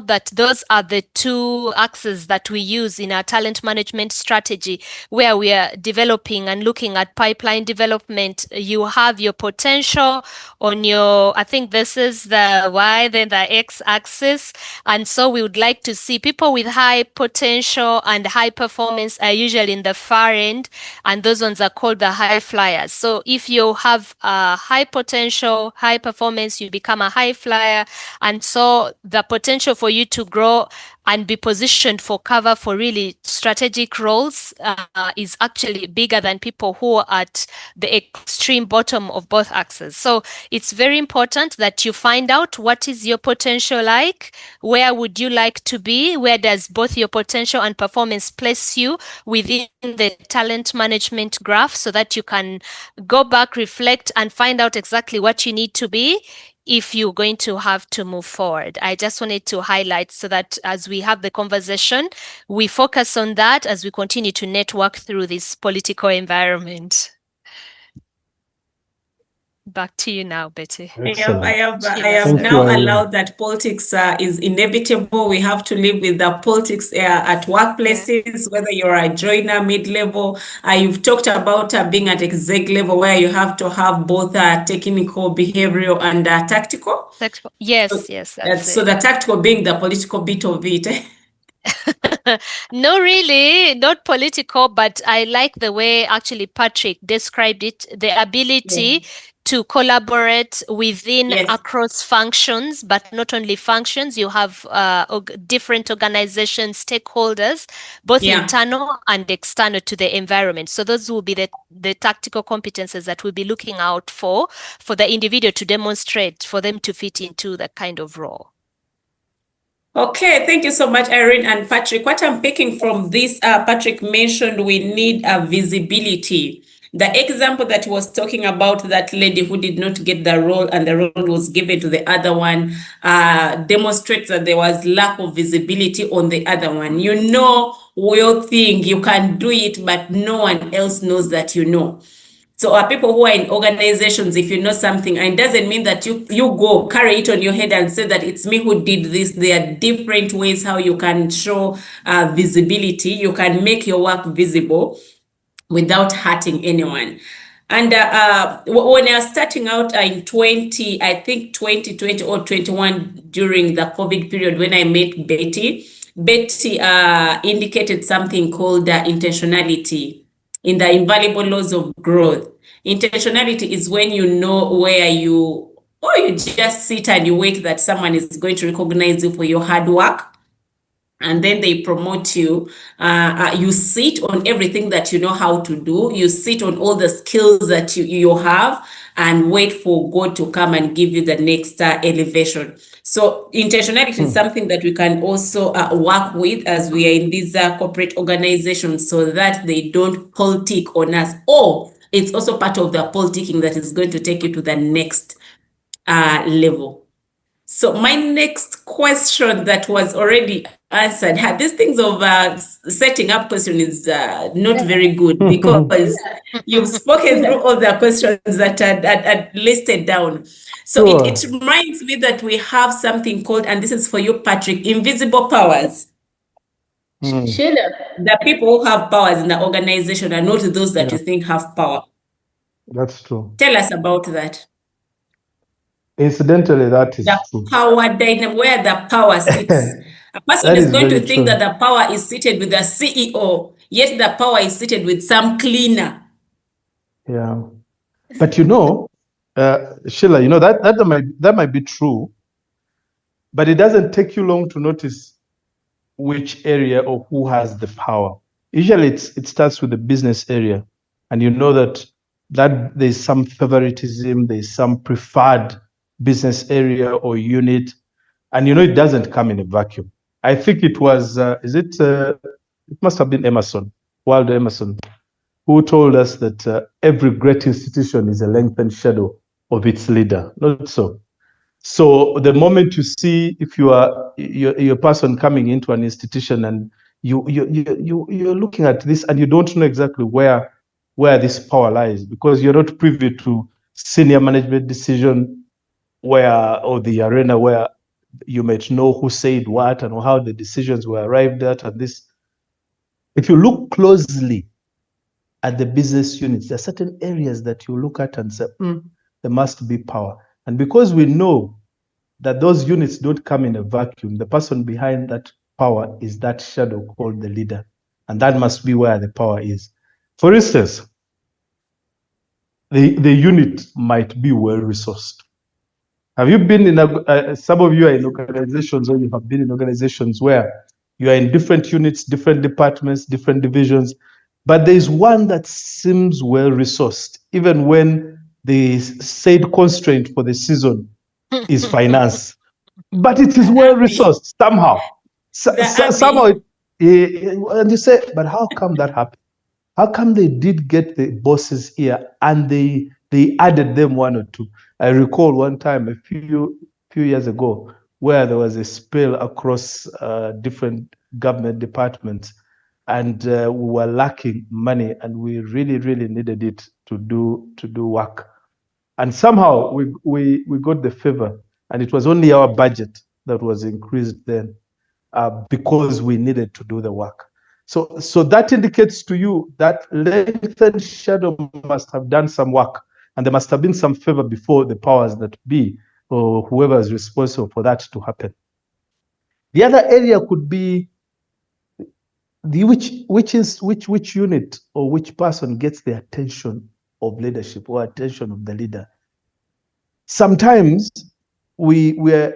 that those are the two axes that we use in our talent management strategy, where we are developing and looking at pipeline development. You have your potential on your, I think this is the Y, then the X axis. And so we would like to see people with high potential and high performance are usually in the far end, and those ones are called the high flyers. So if you have a high potential, high performance, you become a high flyer. And so the potential for you to grow and be positioned for cover for really strategic roles is actually bigger than people who are at the extreme bottom of both axes. So it's very important that you find out what is your potential like, where would you like to be, where does both your potential and performance place you within the talent management graph, so that you can go back, reflect, and find out exactly what you need to be if you're going to have to move forward. I just wanted to highlight so that as we have the conversation, we focus on that as we continue to network through this political environment. Back to you now, Betty. I have now allowed that politics is inevitable. We have to live with the politics at workplaces, whether you're a joiner, mid-level. You've talked about being at exec level, where you have to have both technical, behavioral, and tactical. Yes, so, yes. So the tactical being the political bit of it. No, really, not political, but I like the way actually Patrick described it, the ability to collaborate within across functions, but not only functions. You have different organizations, stakeholders, both internal and external to the environment. So those will be the tactical competences that we'll be looking out for the individual to demonstrate, for them to fit into that kind of role. Okay, thank you so much, Irene and Patrick. What I'm picking from this, Patrick mentioned we need a visibility. The example that he was talking about, that lady who did not get the role and the role was given to the other one, demonstrates that there was lack of visibility on the other one. You know your thing, you can do it, but no one else knows that you know. So people who are in organizations, if you know something, and it doesn't mean that you go carry it on your head and say that it's me who did this. There are different ways how you can show visibility. You can make your work visible without hurting anyone. And when I was starting out in 2020 or 21, during the COVID period, when I met Betty indicated something called intentionality in the invaluable laws of growth. Intentionality is when you know where you just sit and you wait that someone is going to recognize you for your hard work, and then they promote you. You sit on everything that you know how to do. You sit on all the skills that you have, and wait for God to come and give you the next elevation. So intentionality is something that we can also work with as we are in these corporate organizations, so that they don't politic on us. Or it's also part of the politicking that is going to take you to the next level. So my next question that was already answered, these things of setting up question is not very good, because you've spoken through all the questions that are listed down. So it reminds me that we have something called, and this is for you, Patrick, invisible powers. The people who have powers in the organization are not those that you think have power. That's true. Tell us about that. Incidentally, that is true. Power dynamic, where the power sits. A person is going to think that the power is seated with the CEO, yet the power is seated with some cleaner. Yeah. But Sheila, that might be true, but it doesn't take you long to notice which area or who has the power. Usually it starts with the business area, and you know that there's some favoritism, there's some preferred business area or unit, and it doesn't come in a vacuum. I think it was it must have been Waldo Emerson, who told us that every great institution is a lengthened shadow of its leader. Not so. So the moment you see, if you're a person coming into an institution and you're looking at this and you don't know exactly where this power lies, because you're not privy to senior management decision or the arena where you might know who said what and how the decisions were arrived at. And this, if you look closely at the business units, there are certain areas that you look at and say, there must be power. And because we know that those units don't come in a vacuum, the person behind that power is that shadow called the leader. And that must be where the power is. For instance, the unit might be well resourced. Have you been in some of you are in organizations, or you have been in organizations where you are in different units, different departments, different divisions, but there is one that seems well resourced, even when the said constraint for the season is finance, but it is well resourced somehow. Somehow, and you say, but how come that happened? How come they did get the bosses here and they added them one or two? I recall one time a few years ago where there was a spill across different government departments, and we were lacking money, and we really needed it to do work. And somehow we got the favor, and it was only our budget that was increased then because we needed to do the work. So that indicates to you that lengthened shadow must have done some work, and there must have been some favor before the powers that be, or whoever is responsible for that to happen. The other area could be which unit or which person gets the attention of leadership or attention of the leader. Sometimes we need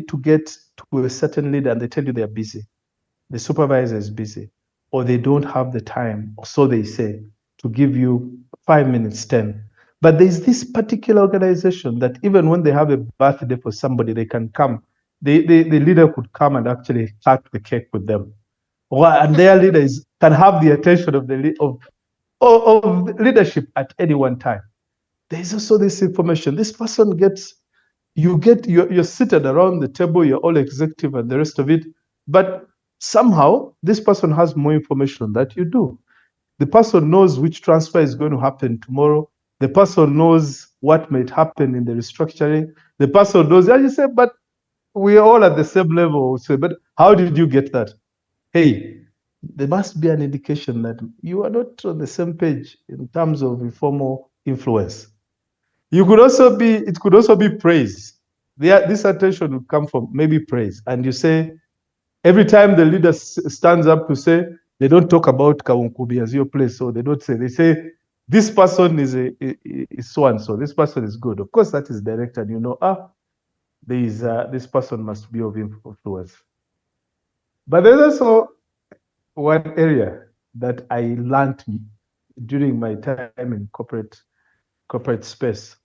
to get to a certain leader and they tell you they're busy. The supervisor is busy, or they don't have the time, or so they say, to give you 5 minutes, 10. But there's this particular organization that even when they have a birthday for somebody, they can come. The leader could come and actually cut the cake with them. And their leaders can have the attention of the leadership at any one time. There's also this information. This person gets, you're seated around the table, you're all executive and the rest of it, but somehow this person has more information than you do. The person knows which transfer is going to happen tomorrow. The person knows what might happen in the restructuring. The person knows, as you say, but we are all at the same level. So, but how did you get that? Hey, there must be an indication that you are not on the same page in terms of informal influence. It could also be praise. This attention would come from maybe praise. And you say, every time the leader stands up to say, they don't talk about Kawunkubi as your place, so they don't say, they say, this person is so and so, this person is good. Of course, that is direct, and you know, this person must be of influence. But there's also one area that I learned during my time in corporate space.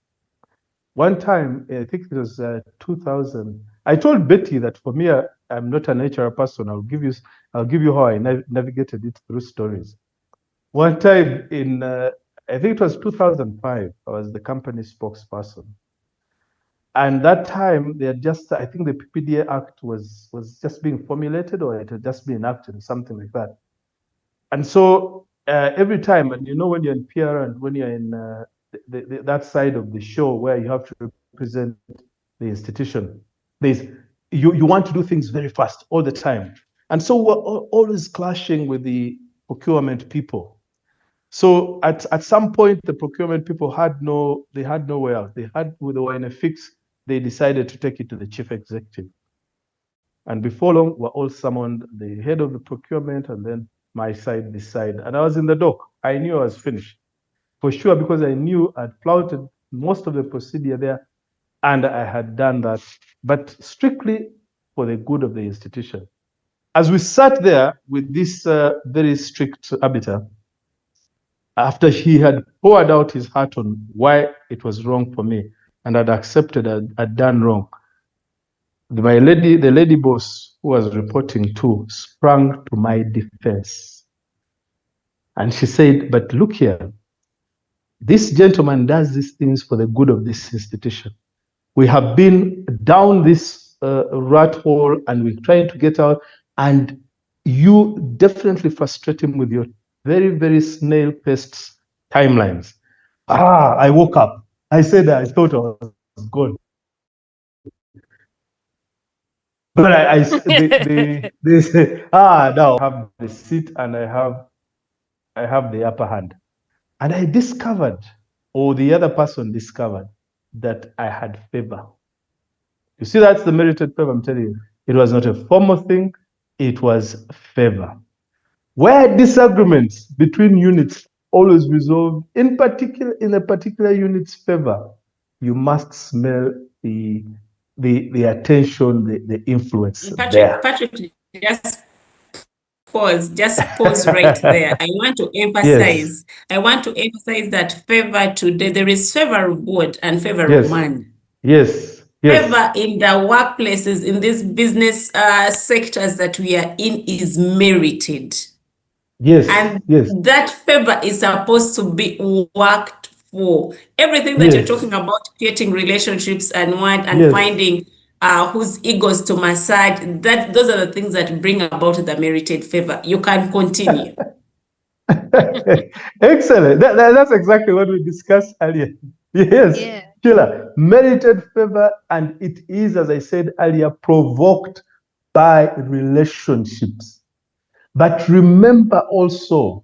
One time, I think it was 2000. I told Betty that for me, I'm not an HR person. I'll give you how I navigated it through stories. One time in, I think it was 2005, I was the company spokesperson. And that time, they had just, I think the PPDA Act was just being formulated, or it had just been enacted, something like that. And so every time, and you know, when you're in PR and when you're in that side of the show where you have to represent the institution, you want to do things very fast all the time. And so we're always clashing with the procurement people. So at some point, the procurement people had nowhere else. They were in a fix. They decided to take it to the chief executive. And before long, we're all summoned, the head of the procurement, and then my side, this side. And I was in the dock. I knew I was finished. For sure, because I knew I'd flouted most of the procedure there, and I had done that, but strictly for the good of the institution. As we sat there with this very strict arbiter, after he had poured out his heart on why it was wrong for me, and had accepted I'd done wrong, the lady boss who was reporting to sprang to my defense. And she said, but look here, this gentleman does these things for the good of this institution. We have been down this rat hole and we're trying to get out, and you definitely frustrate him with your very snail-paced timelines. I woke up. I said I thought I was gone. But they say, now I have the seat and I have the upper hand. And I discovered, or the other person discovered, that I had favor. You see, that's the merited favor, I'm telling you. It was not a formal thing, it was favor. Where disagreements between units always resolve, in a particular unit's favor, you must smell the attention, the influence there. Patrick, just pause right there. I want to emphasize, that favor today, there is favor of God and favor of man. Yes. Favor in the workplaces, in these business sectors that we are in, is merited. Yes. And that favor is supposed to be worked for. Everything that you're talking about, creating relationships and finding whose egos to massage, those are the things that bring about the merited favor. You can continue. Excellent. That's exactly what we discussed earlier. Yes, Sheila, merited favor, and it is, as I said earlier, provoked by relationships. But remember also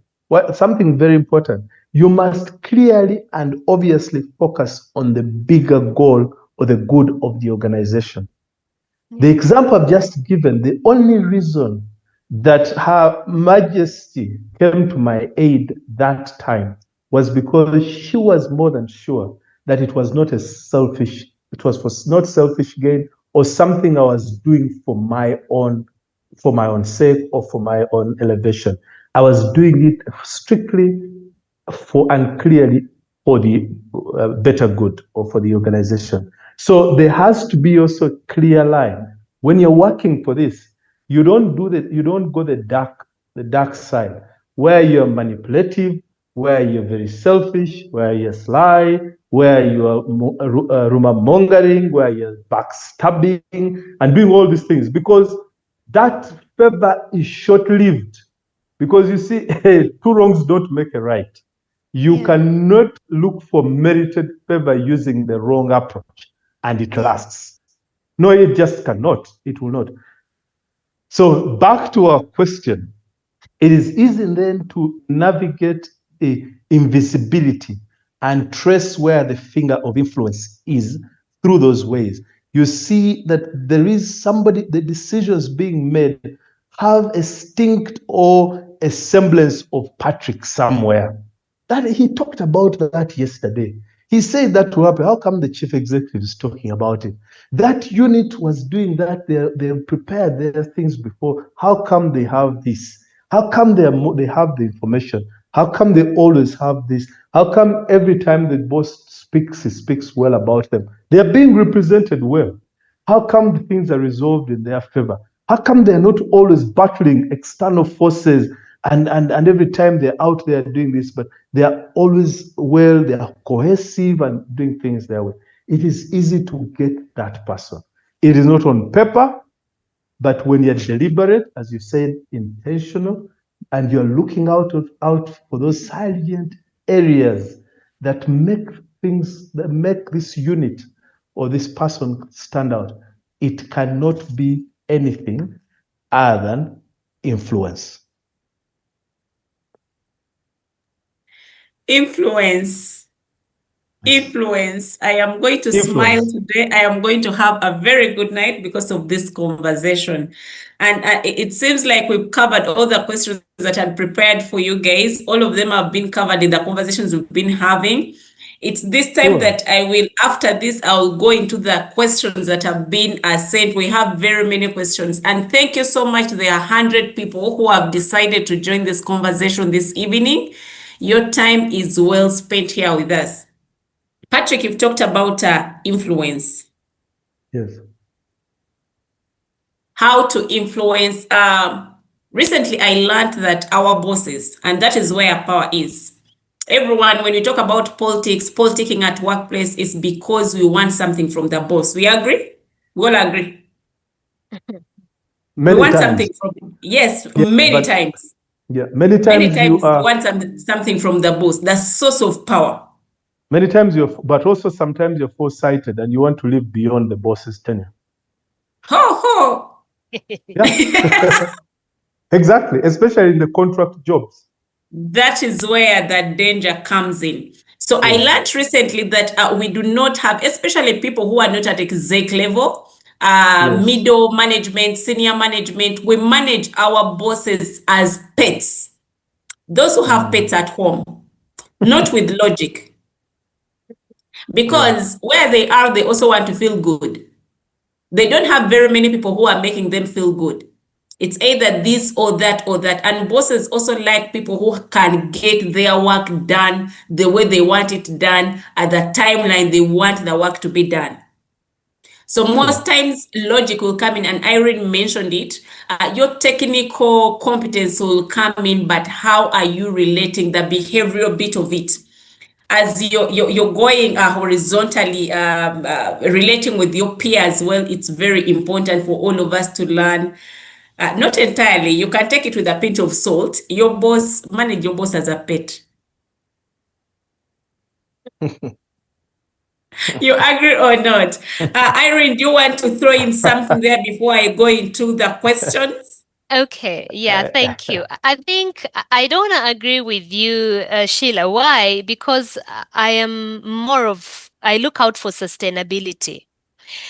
something very important. You must clearly and obviously focus on the bigger goal or the good of the organization. The example I've just given, the only reason that Her Majesty came to my aid that time was because she was more than sure that it was not not selfish gain or something I was doing for my own sake or for my own elevation. I was doing it strictly and clearly for the better good or for the organization. So there has to be also a clear line. When you're working for this, you don't go the dark side, where you're manipulative, where you're very selfish, where you're sly, where you are rumor mongering, where you're backstabbing and doing all these things, because that favor is short-lived. Because you see, two wrongs don't make a right. You cannot look for merited favor using the wrong approach, and it lasts. No, it just cannot. It will not. So back to our question, it is easy then to navigate the invisibility and trace where the finger of influence is through those ways. You see that there is the decisions being made have a stink or a semblance of Patrick somewhere. That he talked about that yesterday. He said that to happen. How come the chief executive is talking about it? That unit was doing that. They prepared their things before. How come they have this? How come they have the information? How come they always have this? How come every time the boss speaks, he speaks well about them? They are being represented well. How come the things are resolved in their favor? How come they're not always battling external forces and every time they're out there doing this, but they are always they are cohesive and doing things their way? It is easy to get that person. It is not on paper, but when you're deliberate, as you said, intentional, and you're looking out for those salient areas that make this unit or this person stand out, it cannot be anything other than influence. Influence. I am going to smile today. I am going to have a very good night because of this conversation. And it seems like we've covered all the questions that I prepared for you guys. All of them have been covered in the conversations we've been having. It's this time that after this, I'll go into the questions that have been sent. We have very many questions. And thank you so much to the 100 people who have decided to join this conversation this evening. Your time is well spent here with us. Patrick, you've talked about influence. Yes. How to influence. Recently, I learned that our bosses, and that is where power is. Everyone, when we talk about politicking at workplace is because we want something from the boss. We agree? We all agree. Many we want times. Something from, yes, yeah, many times. Yeah, many times we want something from the boss, the source of power. Many times but also sometimes you're foresighted and you want to live beyond the boss's tenure. Ho, ho. Yeah. Exactly, especially in the contract jobs. That is where the danger comes in. So I learned recently that we do not have, especially people who are not at exec level, Yes. middle management, senior management, we manage our bosses as pets. Those who have pets at home, not with logic. Because where they are, they also want to feel good. They don't have very many people who are making them feel good. It's either this or that or that. And bosses also like people who can get their work done the way they want it done at the timeline they want the work to be done. So most times logic will come in, and Irene mentioned it. Your technical competence will come in, but how are you relating the behavioral bit of it? As you're going horizontally, relating with your peers, well, it's very important for all of us to learn. Not entirely. You can take it with a pinch of salt. Manage your boss as a pet. You agree or not? Irene, do you want to throw in something there before I go into the questions? Okay, yeah, thank you. I think I don't agree with you, Sheila. Why? Because I am more of, I look out for sustainability.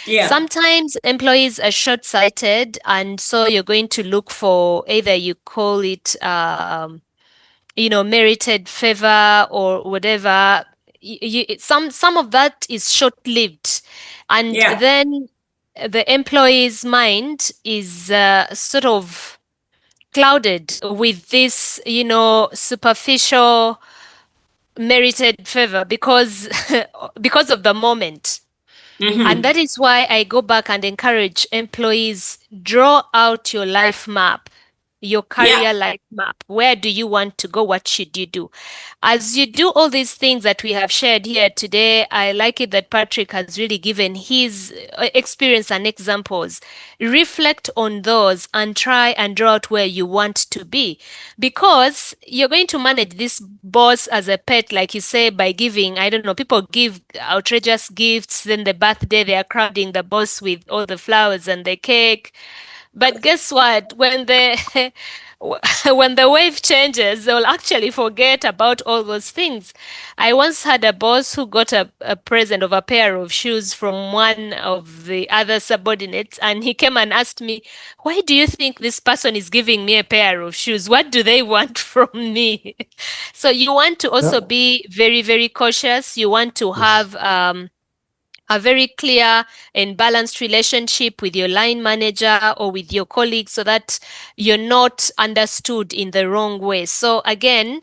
Yeah. Sometimes employees are short-sighted, and so you're going to look for either you call it, merited favor or whatever. Some of that is short-lived, and Yeah. then the employee's mind is sort of clouded with this, superficial merited favor because because of the moment. And that is why I go back and encourage employees, draw out your life map, your Yeah. career life map. Where do you want to go? What should you do? As you do all these things that we have shared here today, I like it that Patrick has really given his experience and examples. Reflect on those and try and draw out where you want to be, because you're going to manage this boss as a pet, like you say, by giving, I don't know, people give outrageous gifts, then the birthday they are crowding the boss with all the flowers and the cake. But guess what? When the when the wave changes, they'll actually forget about all those things. I once had a boss who got a present of a pair of shoes from one of the other subordinates, and he came and asked me, "Why do you think this person is giving me a pair of shoes? What do they want from me?" So you want to also be very, very cautious. You want to have a very clear and balanced relationship with your line manager or with your colleagues, so that you're not understood in the wrong way. So again,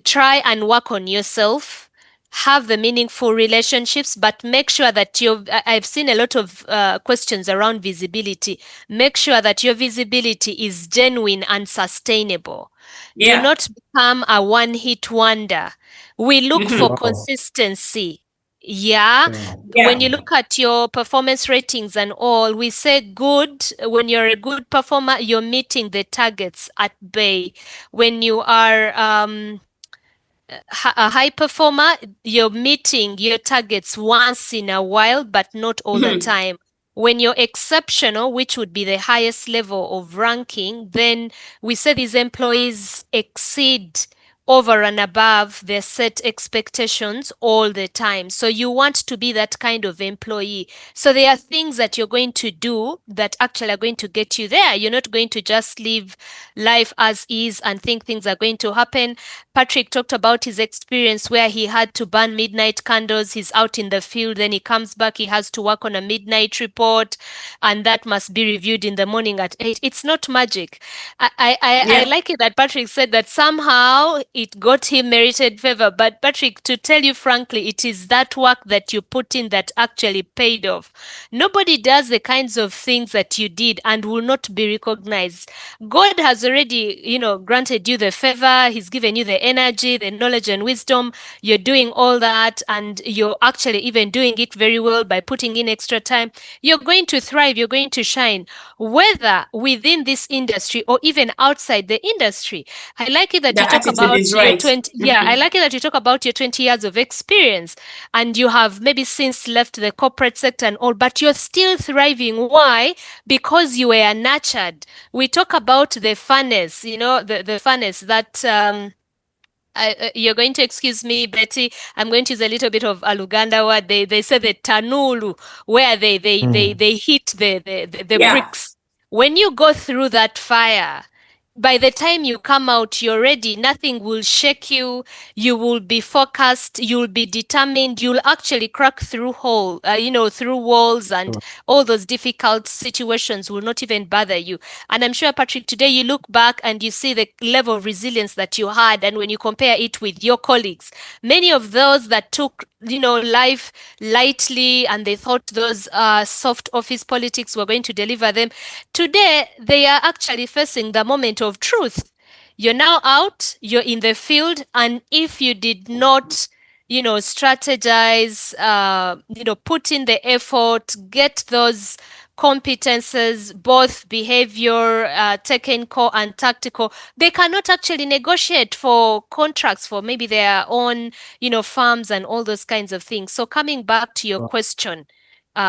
try and work on yourself, have the meaningful relationships, but make sure that I've seen a lot of questions around visibility. Make sure that your visibility is genuine and sustainable. Do Yeah. not become a one-hit wonder. We look for Wow. consistency. Yeah. Yeah. When you look at your performance ratings and all, we say good. When you're a good performer, you're meeting the targets at bay. When you are a high performer, you're meeting your targets once in a while, but not all the time. When you're exceptional, which would be the highest level of ranking, then we say these employees exceed over and above their set expectations all the time. So you want to be that kind of employee. So there are things that you're going to do that actually are going to get you there. You're not going to just live life as is and think things are going to happen. Patrick talked about his experience where he had to burn midnight candles. He's out in the field, then he comes back, he has to work on a midnight report, and that must be reviewed in the morning at 8. It's not magic. I like it that Patrick said that somehow it got him merited favor. But Patrick, to tell you frankly, it is that work that you put in that actually paid off. Nobody does the kinds of things that you did and will not be recognized. God has already, granted you the favor. He's given you the energy, the knowledge and wisdom. You're doing all that, and you're actually even doing it very well by putting in extra time. You're going to thrive. You're going to shine, whether within this industry or even outside the industry. I like it that The you talk attitude about is your right. 20, yeah, I like it that you talk about your 20 years of experience and you have maybe since left the corporate sector and all, but you're still thriving. Why? Because you were nurtured. We talk about the furnace, the furnace that you're going to excuse me, Betty. I'm going to use a little bit of a Luganda word. They say the tanulu, where they hit the Yeah. bricks. When you go through that fire, by the time you come out, you're ready. Nothing will shake you. You will be focused. You'll be determined. You'll actually crack through through walls, and all those difficult situations will not even bother you. And I'm sure, Patrick, today you look back and you see the level of resilience that you had. And when you compare it with your colleagues, many of those that took, life lightly and they thought those soft office politics were going to deliver them, today they are actually facing the moment of truth. You're now out, you're in the field, and if you did not strategize, put in the effort, get those competences, both behavior, technical and tactical, they cannot actually negotiate for contracts for maybe their own, farms and all those kinds of things. So coming back to your question,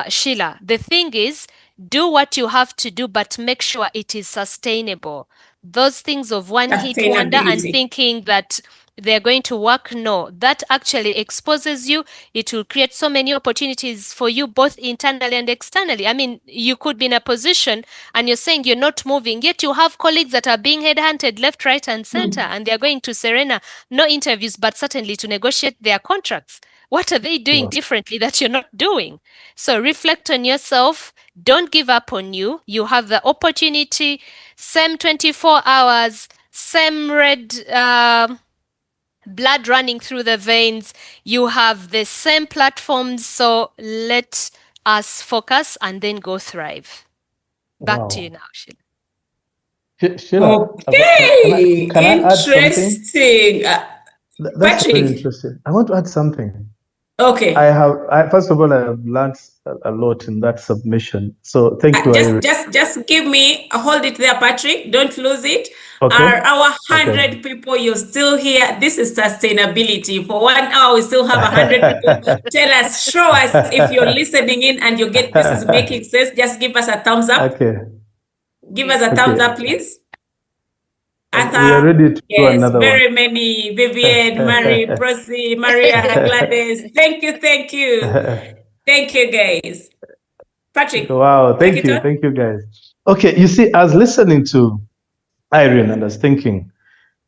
Sheila, the thing is, do what you have to do, but make sure it is sustainable. Those things of one hit wonder and Sustainability. thinking that they're going to work, no, that actually exposes you. It will create so many opportunities for you, both internally and externally. I mean, you could be in a position and you're saying you're not moving, yet you have colleagues that are being headhunted left, right, and center, and they're going to Serena, no interviews, but certainly to negotiate their contracts. What are they doing differently that you're not doing? So reflect on yourself. Don't give up on you. You have the opportunity. Same 24 hours, same red blood running through the veins. You have the same platforms. So let us focus and then go thrive. Back to you now, Sheila. Sheila, Okay, can I add something? interesting. That's very Patrick. interesting. I want to add something. Okay. First of all, I have learned a lot in that submission. So thank you, Irene. Just give me, hold it there, Patrick. Don't lose it. Okay. Our 100 people, you're still here. This is sustainability. For 1 hour, we still have 100 people. Tell us, show us if you're listening in and you get this is making sense. Just give us a thumbs up. Okay. Give us a thumbs up, please. Arthur, we are ready to do another very one. many. Vivian, Mary, Prosy, Maria, Gladys. Thank you. Thank you, guys. Patrick. Wow, thank you, guys. Okay, you see, I was listening to Irene and I was thinking,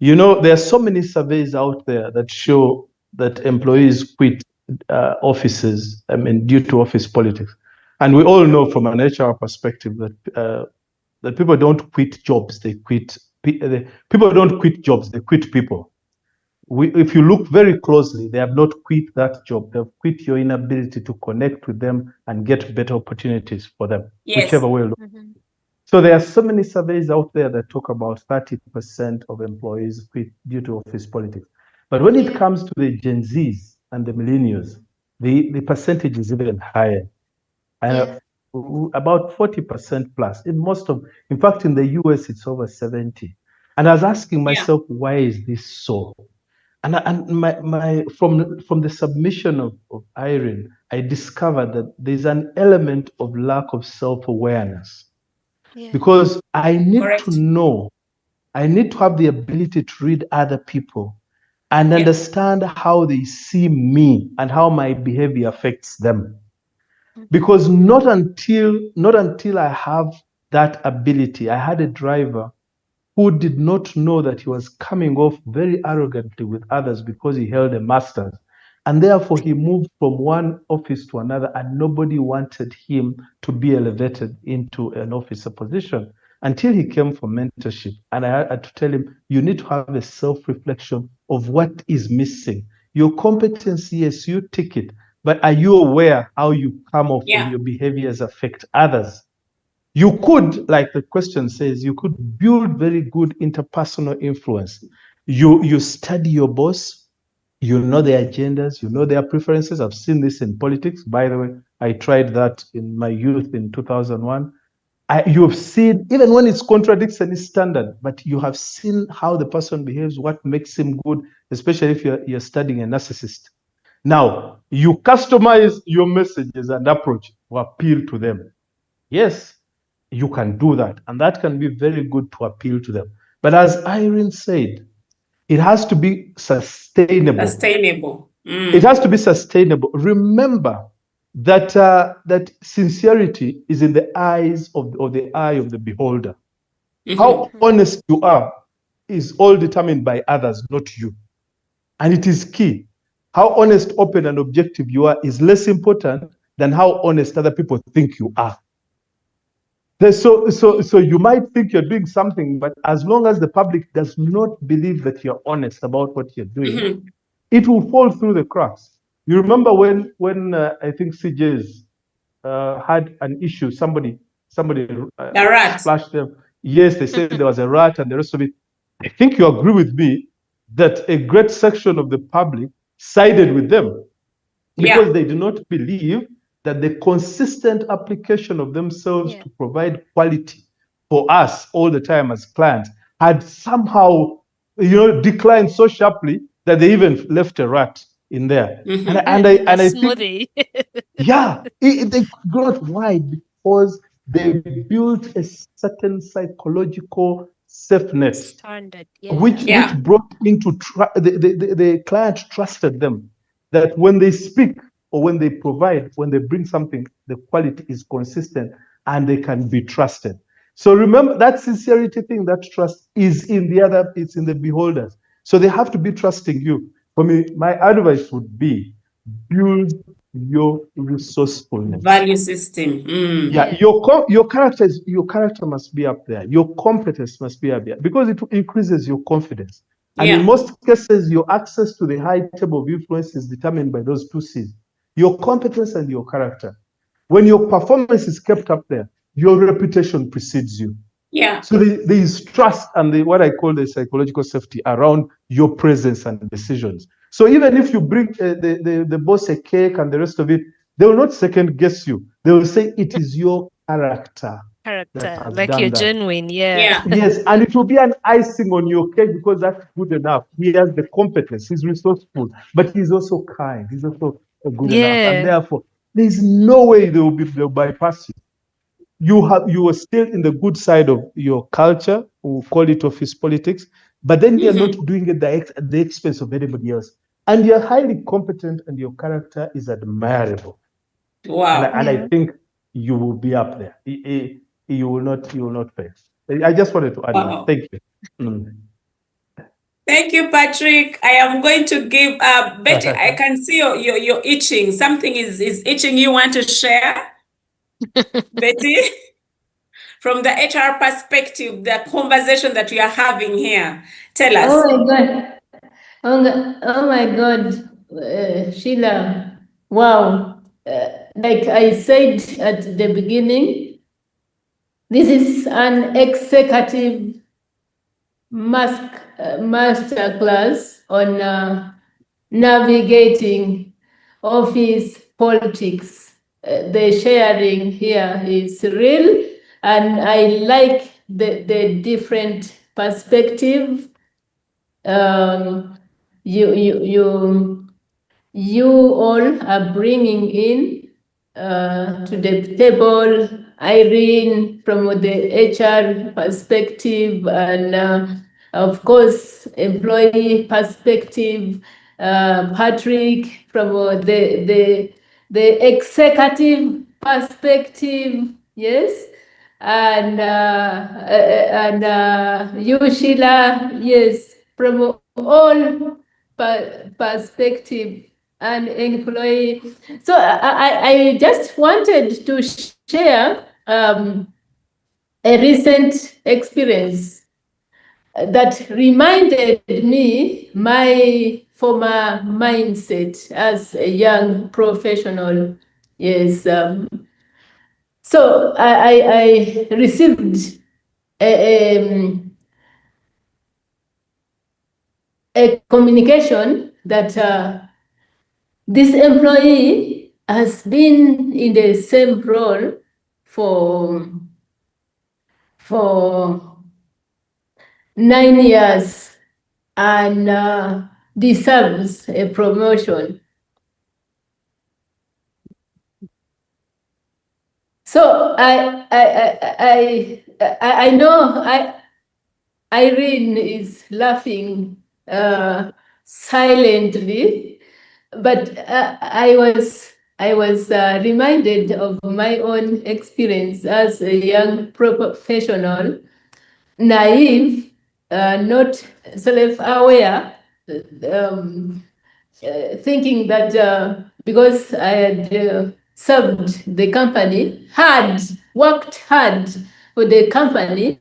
there are so many surveys out there that show that employees quit offices, due to office politics. And we all know from an HR perspective that people don't quit jobs, they quit. People don't quit jobs, they quit people. If you look very closely, they have not quit that job. They've quit your inability to connect with them and get better opportunities for them, whichever way you look. So there are so many surveys out there that talk about 30% of employees quit due to office politics. But when it comes to the Gen Zs and the millennials, the percentage is even higher. About 40% plus. In fact, in the US, it's over 70. And I was asking myself, why is this so? And from the submission of Irene, I discovered that there's an element of lack of self-awareness. Because I need to know, I need to have the ability to read other people and understand how they see me and how my behavior affects them. Because not until I have that ability, I had a driver who did not know that he was coming off very arrogantly with others because he held a master's. And therefore, he moved from one office to another, and nobody wanted him to be elevated into an officer position until he came for mentorship. And I had to tell him, you need to have a self-reflection of what is missing. Your competence, yes, you take it, but are you aware how you come off and your behaviors affect others? You could, like the question says, you could build very good interpersonal influence. You study your boss, you know their agendas, you know their preferences. I've seen this in politics. By the way, I tried that in my youth in 2001. You have seen, even when it contradicts any standard, but you have seen how the person behaves, what makes him good, especially if you're studying a narcissist. Now, you customize your messages and approach to appeal to them. Yes, you can do that, and that can be very good to appeal to them. But as Irene said, it has to be sustainable. Sustainable. It has to be sustainable. Remember that that sincerity is in the eyes of, or the eye of the beholder. How honest you are is all determined by others, not you. And it is key. How honest, open, and objective you are is less important than how honest other people think you are. So you might think you're doing something, but as long as the public does not believe that you're honest about what you're doing, it will fall through the cracks. You remember when I think CJ's had an issue, somebody splashed them. Yes, they said there was a rat and the rest of it. I think you agree with me that a great section of the public sided with them because they do not believe that the consistent application of themselves to provide quality for us all the time as clients had somehow, declined so sharply that they even left a rat in there. And I think, they got why? Because they built a certain psychological safety Standard, which brought into the client trusted them that when they speak or when they provide, when they bring something, the quality is consistent and they can be trusted. So remember that sincerity thing, that trust is in it's in the beholders. So they have to be trusting you. For me, my advice would be build your resourcefulness. Value system. Yeah, your character must be up there. Your competence must be up there because it increases your confidence. And in most cases, your access to the high table of influence is determined by those two C's: your competence and your character. When your performance is kept up there, your reputation precedes you. So there is trust and what I call the psychological safety around your presence and decisions. So even if you bring the boss a cake and the rest of it, they will not second guess you. They will say it is your character that has like done you're that. genuine, Yes, and it will be an icing on your cake because that's good enough. He has the competence, he's resourceful, but he's also kind, he's also good enough. And therefore, there's no way they'll bypass you. You are still in the good side of your culture, we'll call it office politics, but then you're not doing it at the expense of anybody else. And you're highly competent and your character is admirable. Wow. And I think you will be up there. You will not fail. I just wanted to add that. Thank you. Thank you, Patrick. I am going to give Betty. I can see you're itching. Something is itching. You want to share, Betty? From the HR perspective, the conversation that we are having here, tell us. Oh my God! Oh my God, Sheila! Wow! Like I said at the beginning, this is an executive master class on navigating office politics. The sharing here is real, and I like the different perspective you all are bringing in to the table. Irene from the HR perspective, and of course employee perspective. Patrick from the executive perspective, yes, and you, Sheila, yes, from all perspective and employee. So I just wanted to share a recent experience that reminded me my former mindset as a young professional. Yes. So I received a communication that this employee has been in the same role for for 9 years and deserves a promotion. So I know Irene is laughing silently, but I was reminded of my own experience as a young professional, naive, not self-aware, thinking that because I had served the company, had worked hard for the company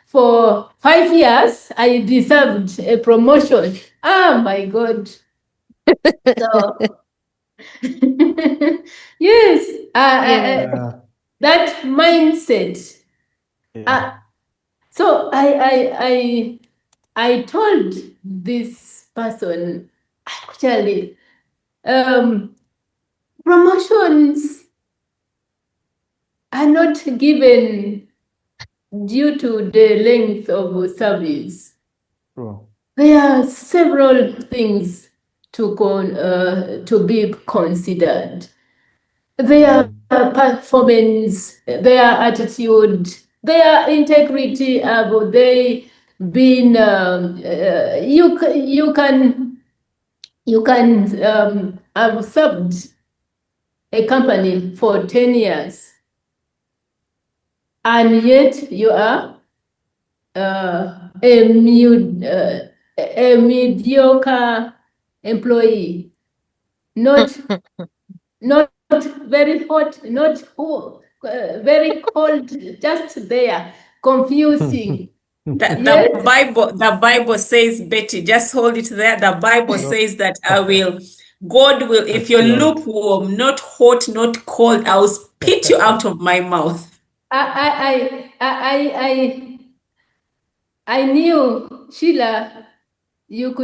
for 5 years, I deserved a promotion. Oh my God. So, yes, that mindset. Yeah. So I told this person, actually, promotions are not given due to the length of service. Sure. There are several things to be considered. Their performance, their attitude, their integrity. Have they been? You can have served a company for 10 years, and yet you are a mediocre employee, not very hot, not very cold, just there, confusing. Yes. The Bible says, Betty, just hold it there. The Bible says that God will, if you're lukewarm, not hot, not cold, I'll spit you out of my mouth. I knew, Sheila, you were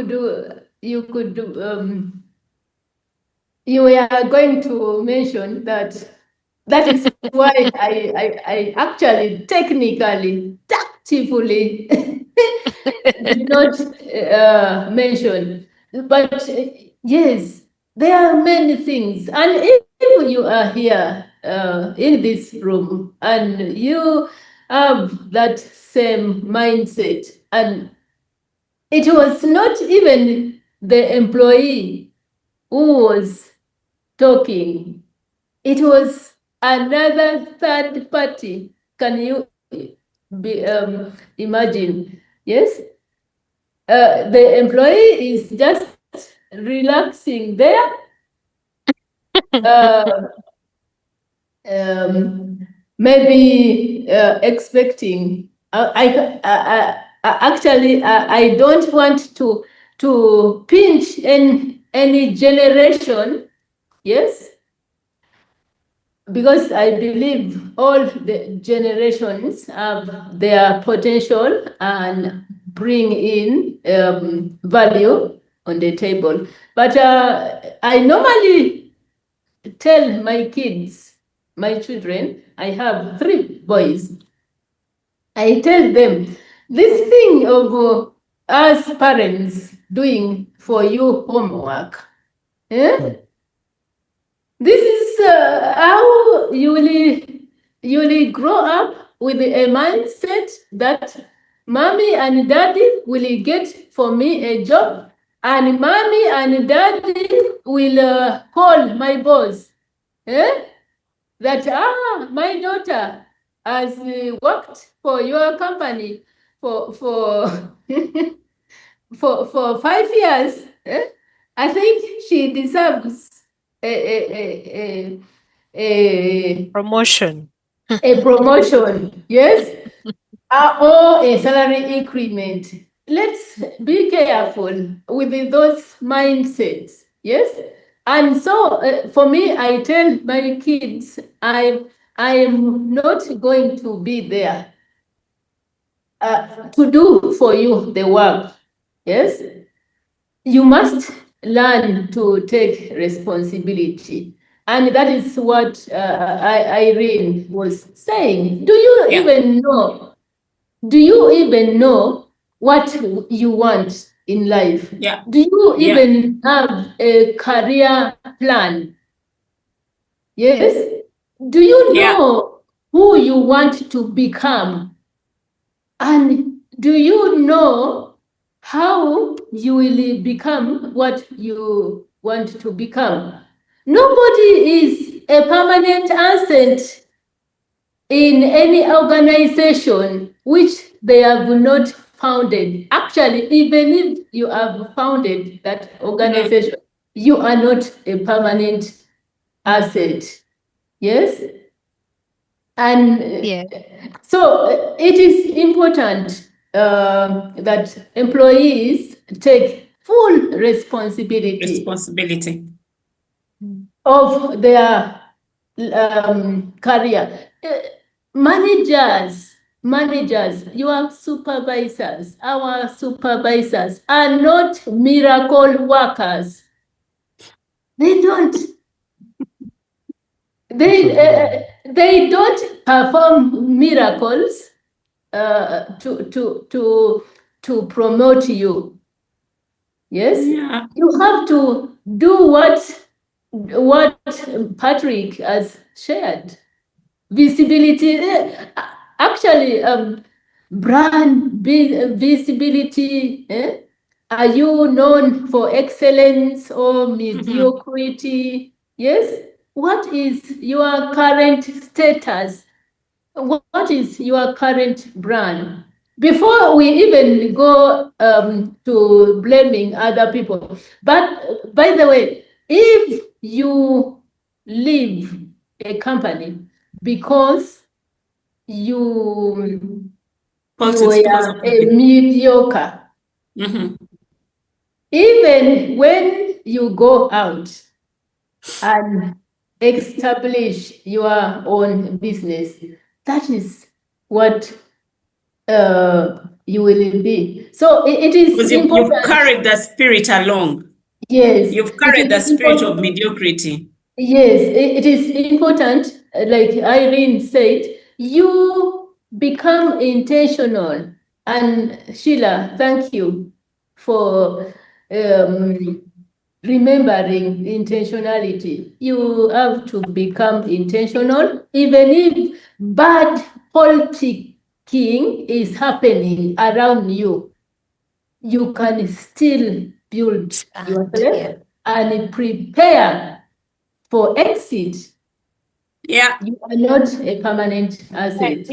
going to mention that. That is why I actually technically, tactfully did not mention. But yes, there are many things. And if you are here in this room and you have that same mindset, and it was not even the employee who was talking, it was another third party. Can you imagine? Yes? The employee is just relaxing there. Maybe expecting. Actually, I don't want to pinch any generation. Yes, because I believe all the generations have their potential and bring in value on the table. But I normally tell my kids, my children, I have 3 boys. I tell them, this thing of us parents doing for you homework, this is how you will grow up with a mindset that mommy and daddy will get for me a job, and mommy and daddy will call my boss. That my daughter has worked for your company for for 5 years. I think she deserves a Promotion. promotion, yes, or a salary increment. Let's be careful with those mindsets, yes. And so, for me, I tell my kids, I am not going to be there to do for you the work, yes. You must learn to take responsibility. And that is what Irene was saying. Do you even know do you even know what you want in life? Yeah. Do you Yeah. even have a career plan? Yes. Do you Yeah. know who you want to become? And do you know how you will become what you want to become? Nobody is a permanent asset in any organization which they have not founded. Actually, even if you have founded that organization, you are not a permanent asset. Yes? And Yeah. so it is important that employees take full responsibility of their career. Managers, your supervisors, our supervisors are not miracle workers. They don't. They don't perform miracles to promote you. Yes, Yeah. you have to do what Patrick has shared. Visibility, actually, brand visibility. Are you known for excellence or mediocrity? Yes. What is your current status? What is your current brand? Before we even go to blaming other people, but by the way, if you leave a company because you Because were of a the mediocre, even when you go out and establish your own business, that is what you will be. So it is because you've important. carried the spirit along. Yes, You've it carried the is spirit of important. mediocrity. Yes, it is important. Like Irene said, you become intentional. And Sheila, thank you for remembering intentionality. You have to become intentional, even if bad politicking is happening around you. You can still build yourself and prepare for exit. Yeah. You are not a permanent asset. Thank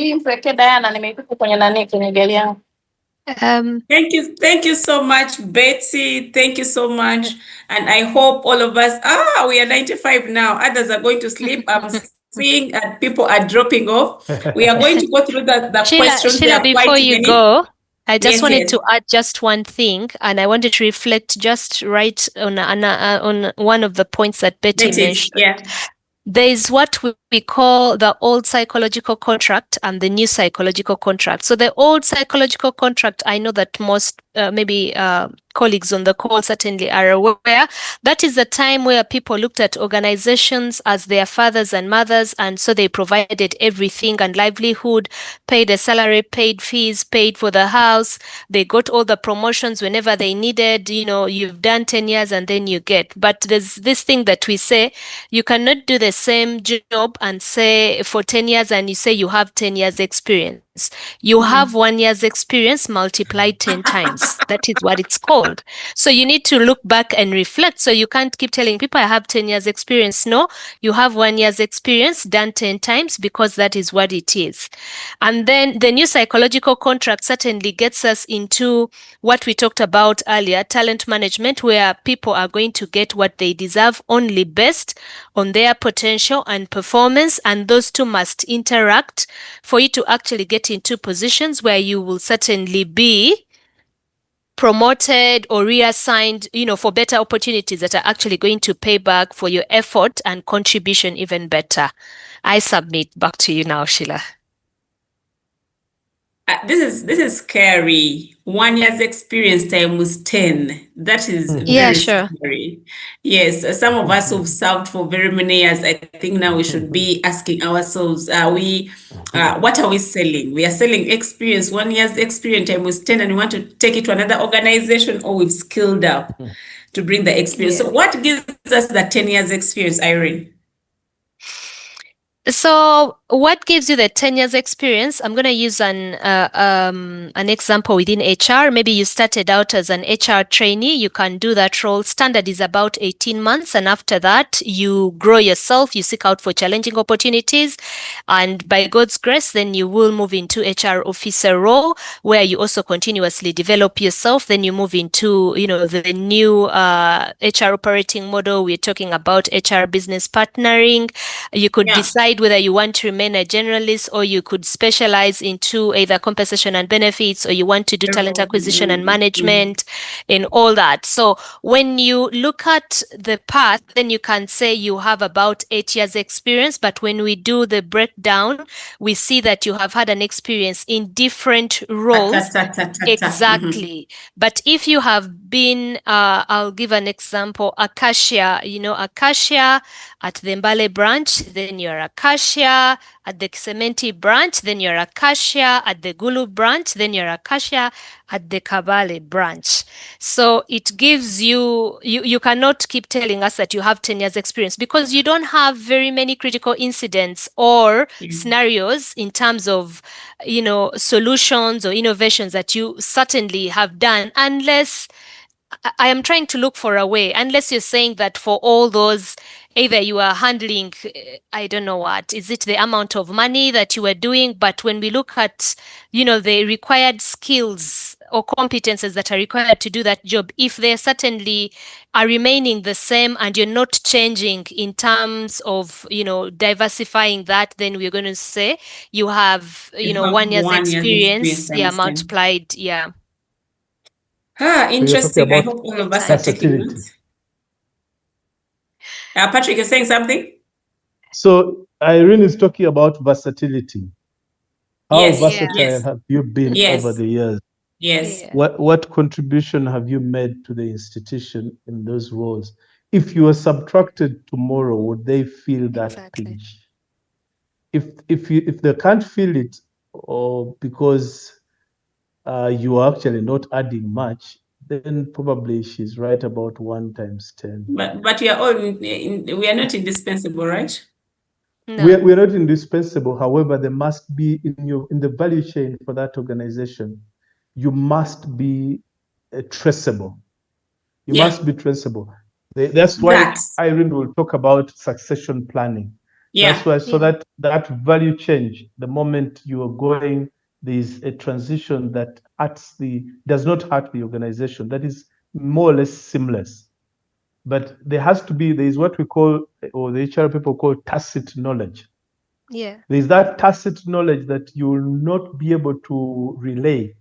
you so much, Betsy. Thank you so much. And I hope all of us, we are 95 now. Others are going to sleep. I'm seeing people are dropping off. We are going to go through the questions. There Sheila, are quite before you many. go, I just Yes, wanted yes. to add just one thing, and I wanted to reflect just right on one of the points that Betty That is, mentioned. yeah. There is what we call the old psychological contract and the new psychological contract. So the old psychological contract, I know that most maybe colleagues on the call certainly are aware. That is the time where people looked at organizations as their fathers and mothers, and so they provided everything and livelihood, paid a salary, paid fees, paid for the house. They got all the promotions whenever they needed. You know, you've done 10 years and then you get. But there's this thing that we say, you cannot do the same job and say for 10 years and you say you have 10 years experience. You have 1 year's experience multiplied 10 times. That is what it's called. So you need to look back and reflect. So you can't keep telling people I have 10 years experience. No, you have 1 year's experience done 10 times because that is what it is. And then the new psychological contract certainly gets us into what we talked about earlier, talent management, where people are going to get what they deserve only based on their potential and performance. And those two must interact for you to actually get into positions where you will certainly be promoted or reassigned, for better opportunities that are actually going to pay back for your effort and contribution even better. I submit back to you now, Sheila. This is scary. 1 year's experience times 10. That is Yeah, very sure. scary. Yes, some of us who've served for very many years, I think now we should be asking ourselves, what are we selling? We are selling experience, 1 year's experience times 10, and we want to take it to another organization, or we've skilled up to bring the experience. Yeah. So what gives us the 10 years experience, Irene? So what gives you the 10 years experience? I'm going to use an example within HR. Maybe you started out as an HR trainee. You can do that role. Standard is about 18 months. And after that, you grow yourself. You seek out for challenging opportunities. And by God's grace, then you will move into HR officer role where you also continuously develop yourself. Then you move into, the new HR operating model. We're talking about HR business partnering. You could decide whether you want to remain a generalist or you could specialize into either compensation and benefits, or you want to do talent acquisition and management and all that. So when you look at the path, then you can say you have about 8 years experience. But when we do the breakdown, we see that you have had an experience in different roles. Exactly. But if you have been, I'll give an example, a cashier, a cashier at the Mbale branch, then you're a cashier at the Kisementi branch, then you're a cashier at the Gulu branch, then you're a cashier at the Kabale branch. So it gives you cannot keep telling us that you have 10 years experience, because you don't have very many critical incidents or scenarios in terms of, solutions or innovations that you certainly have done, unless I am trying to look for a way, unless you're saying that for all those, either you are handling, I don't know what, is it the amount of money that you are doing? But when we look at, the required skills or competences that are required to do that job, if they certainly are remaining the same and you're not changing in terms of, diversifying that, then we're going to say you have, You have 1 year's 1 year's experience, times 10. multiplied, Interesting. I about hope all of Time. us are taking versatility. notes. Patrick, you're saying something? So Irene is talking about versatility. How versatile have you been over the years? Yes. What contribution have you made to the institution in those roles? If you were subtracted tomorrow, would they feel that pinch? If they can't feel it, or because you are actually not adding much, then probably she's right about 1 times 10. But we are all we are not indispensable, right? No. We are not indispensable. However, there must be in the value chain for that organization, you must be traceable. You must be traceable. That's why Irene will talk about succession planning. That's why, so that value change, the moment you are going, there's a transition that does not hurt the organization. That is more or less seamless. But there is what we call, or the HR people call, tacit knowledge. There's that tacit knowledge that you will not be able to relay,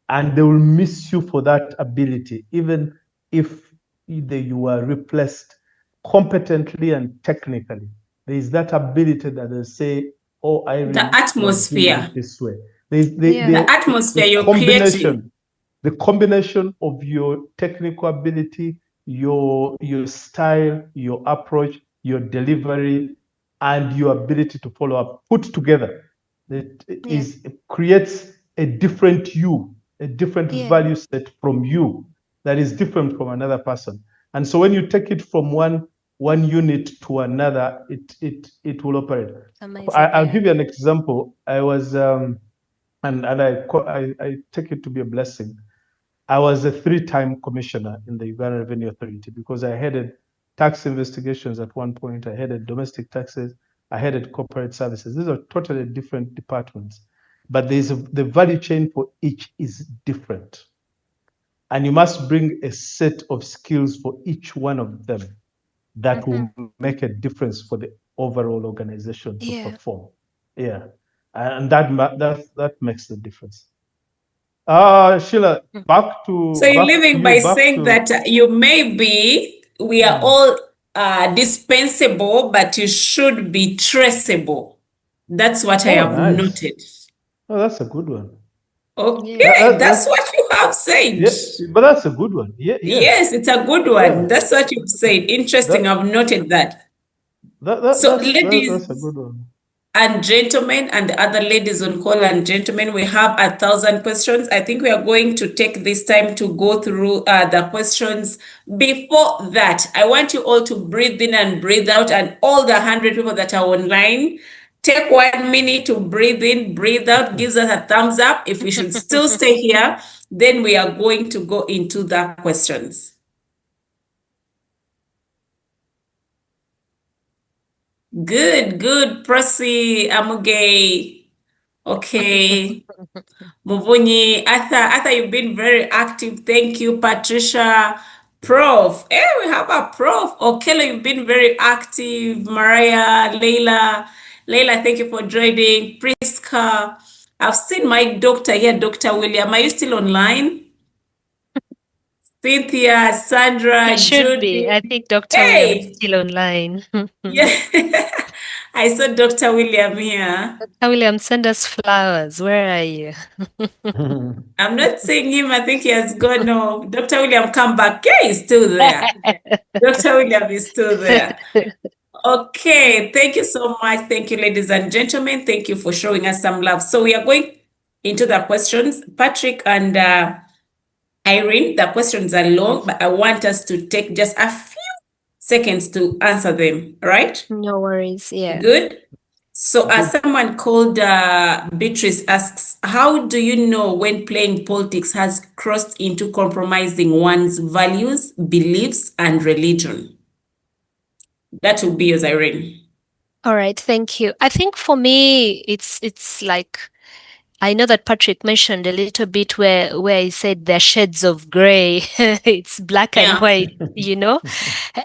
and they will miss you for that ability, even if you are replaced competently and technically. There is that ability that they say, "Oh, the atmosphere this way." the atmosphere you're creating. The combination of your technical ability, your style, your approach, your delivery, and your ability to follow up, put together, creates a different you, a different value set from you that is different from another person. And so when you take it from one unit to another, it will operate. I'll give you an example. I was and I take it to be a blessing. I was a 3-time commissioner in the Uganda Revenue Authority, because I headed tax investigations at one point. I headed domestic taxes. I headed corporate services. These are totally different departments, but the value chain for each is different. And you must bring a set of skills for each one of them that will make a difference for the overall organization to perform. And that makes the difference. Sheila, back to. So you're leaving by saying that we are all dispensable, but you should be traceable. That's what I have noted. Oh, that's a good one. Okay, that's what you have said. Yeah, but that's a good one. Yeah, Yes, it's a good one. Yeah. That's what you've said. Interesting. I've noted that. So, That's ladies a good one. and gentlemen, and the other ladies on call and gentlemen, we have 1,000 questions. I think we are going to take this time to go through the questions. Before that, I want you all to breathe in and breathe out, and all the 100 people that are online, take 1 minute to breathe in, breathe out, gives us a thumbs up. If we should still stay here, then we are going to go into the questions. Good. Prosi, Amuge. Okay. Muvunyi, Arthur, you've been very active. Thank you, Patricia. Prof. Hey, we have a prof. Okelo, you've been very active. Mariah, Leila. Leila, thank you for joining. Priska. I've seen my doctor here, Dr. William. Are you still online? Cynthia, Sandra, It should be. Judy. I think Dr. William is Hey, still online. yeah. I saw Dr. William here. Dr. William, send us flowers. Where are you? I'm not seeing him. I think he has gone home. Dr. William, come back. Yeah, he's still there. Dr. William is still there. Okay, thank you so much. Thank you, ladies and gentlemen. Thank you for showing us some love. So we are going into the questions. Patrick and Irene, the questions are long, but I want us to take just a few seconds to answer them, right? No worries. Yeah. Good. So someone called Beatrice asks, how do you know when playing politics has crossed into compromising one's values, beliefs, and religion? That would be yours, Irene. All right. Thank you. I think for me, it's like, I know that Patrick mentioned a little bit where he said there are shades of gray. It's black and white, you know?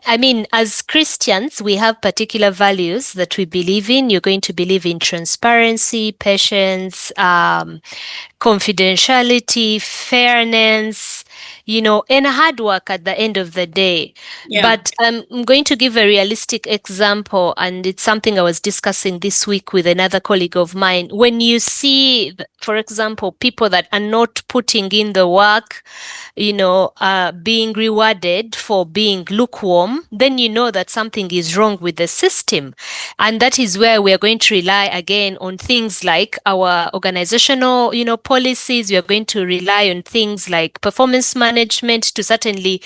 I mean, as Christians, we have particular values that we believe in. You're going to believe in transparency, patience, confidentiality, fairness, you know, and hard work at the end of the day. But I'm going to give a realistic example, and it's something I was discussing this week with another colleague of mine. When you see, for example, people that are not putting in the work, you know, being rewarded for being lukewarm, then you know that something is wrong with the system. And that is where we are going to rely again on things like our organizational, you know, policies. We are going to rely on things like performance management to certainly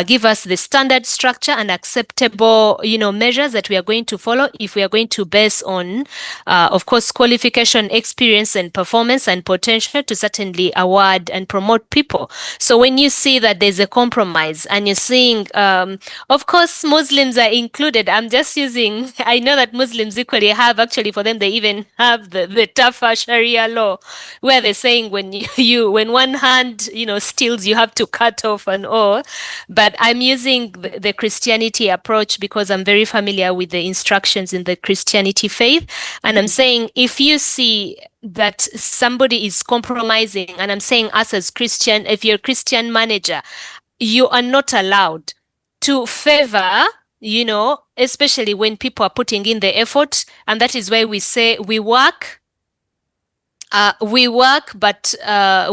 give us the standard structure and acceptable, you know, measures that we are going to follow if we are going to base on, of course, qualification, experience, and performance and potential to certainly award and promote people. So when you see that there's a compromise and you're seeing, of course, Muslims are included. I'm just using, I know that Muslims equally have, actually for them, they even have the tougher Sharia law where they're saying when when one hand, you know, steals, you have to cut off and all. But I'm using the Christianity approach because I'm very familiar with the instructions in the Christianity faith. And I'm saying, if you see that somebody is compromising, and I'm saying us as Christian, if you're a Christian manager, you are not allowed to favor, you know, especially when people are putting in the effort. And that is why we say we work, but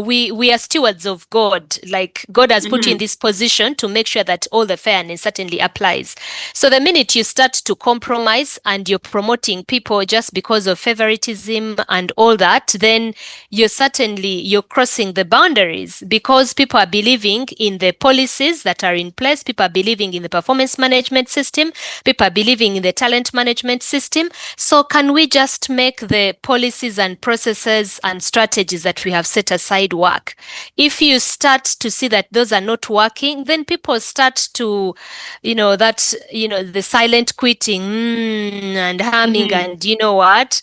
we are stewards of God. Like God has put you in this position to make sure that all the fairness certainly applies. So the minute you start to compromise and you're promoting people just because of favoritism and all that, then you're crossing the boundaries, because people are believing in the policies that are in place. People are believing in the performance management system. People are believing in the talent management system. So can we just make the policies and processes and strategies that we have set aside work? If you start to see that those are not working, then people start to, the silent quitting and harming, and you know what?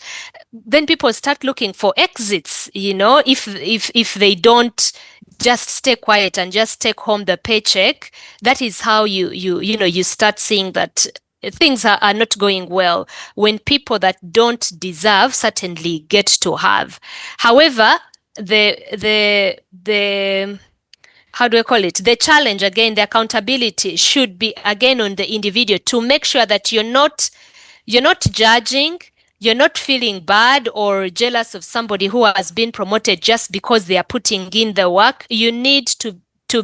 Then people start looking for exits, you know, if they don't just stay quiet and just take home the paycheck. That is how you start seeing that things are not going well when people that don't deserve certainly get to have. However, the how do I call it? The challenge, again, the accountability should be again on the individual to make sure that you're not judging, you're not feeling bad or jealous of somebody who has been promoted just because they are putting in the work. You need to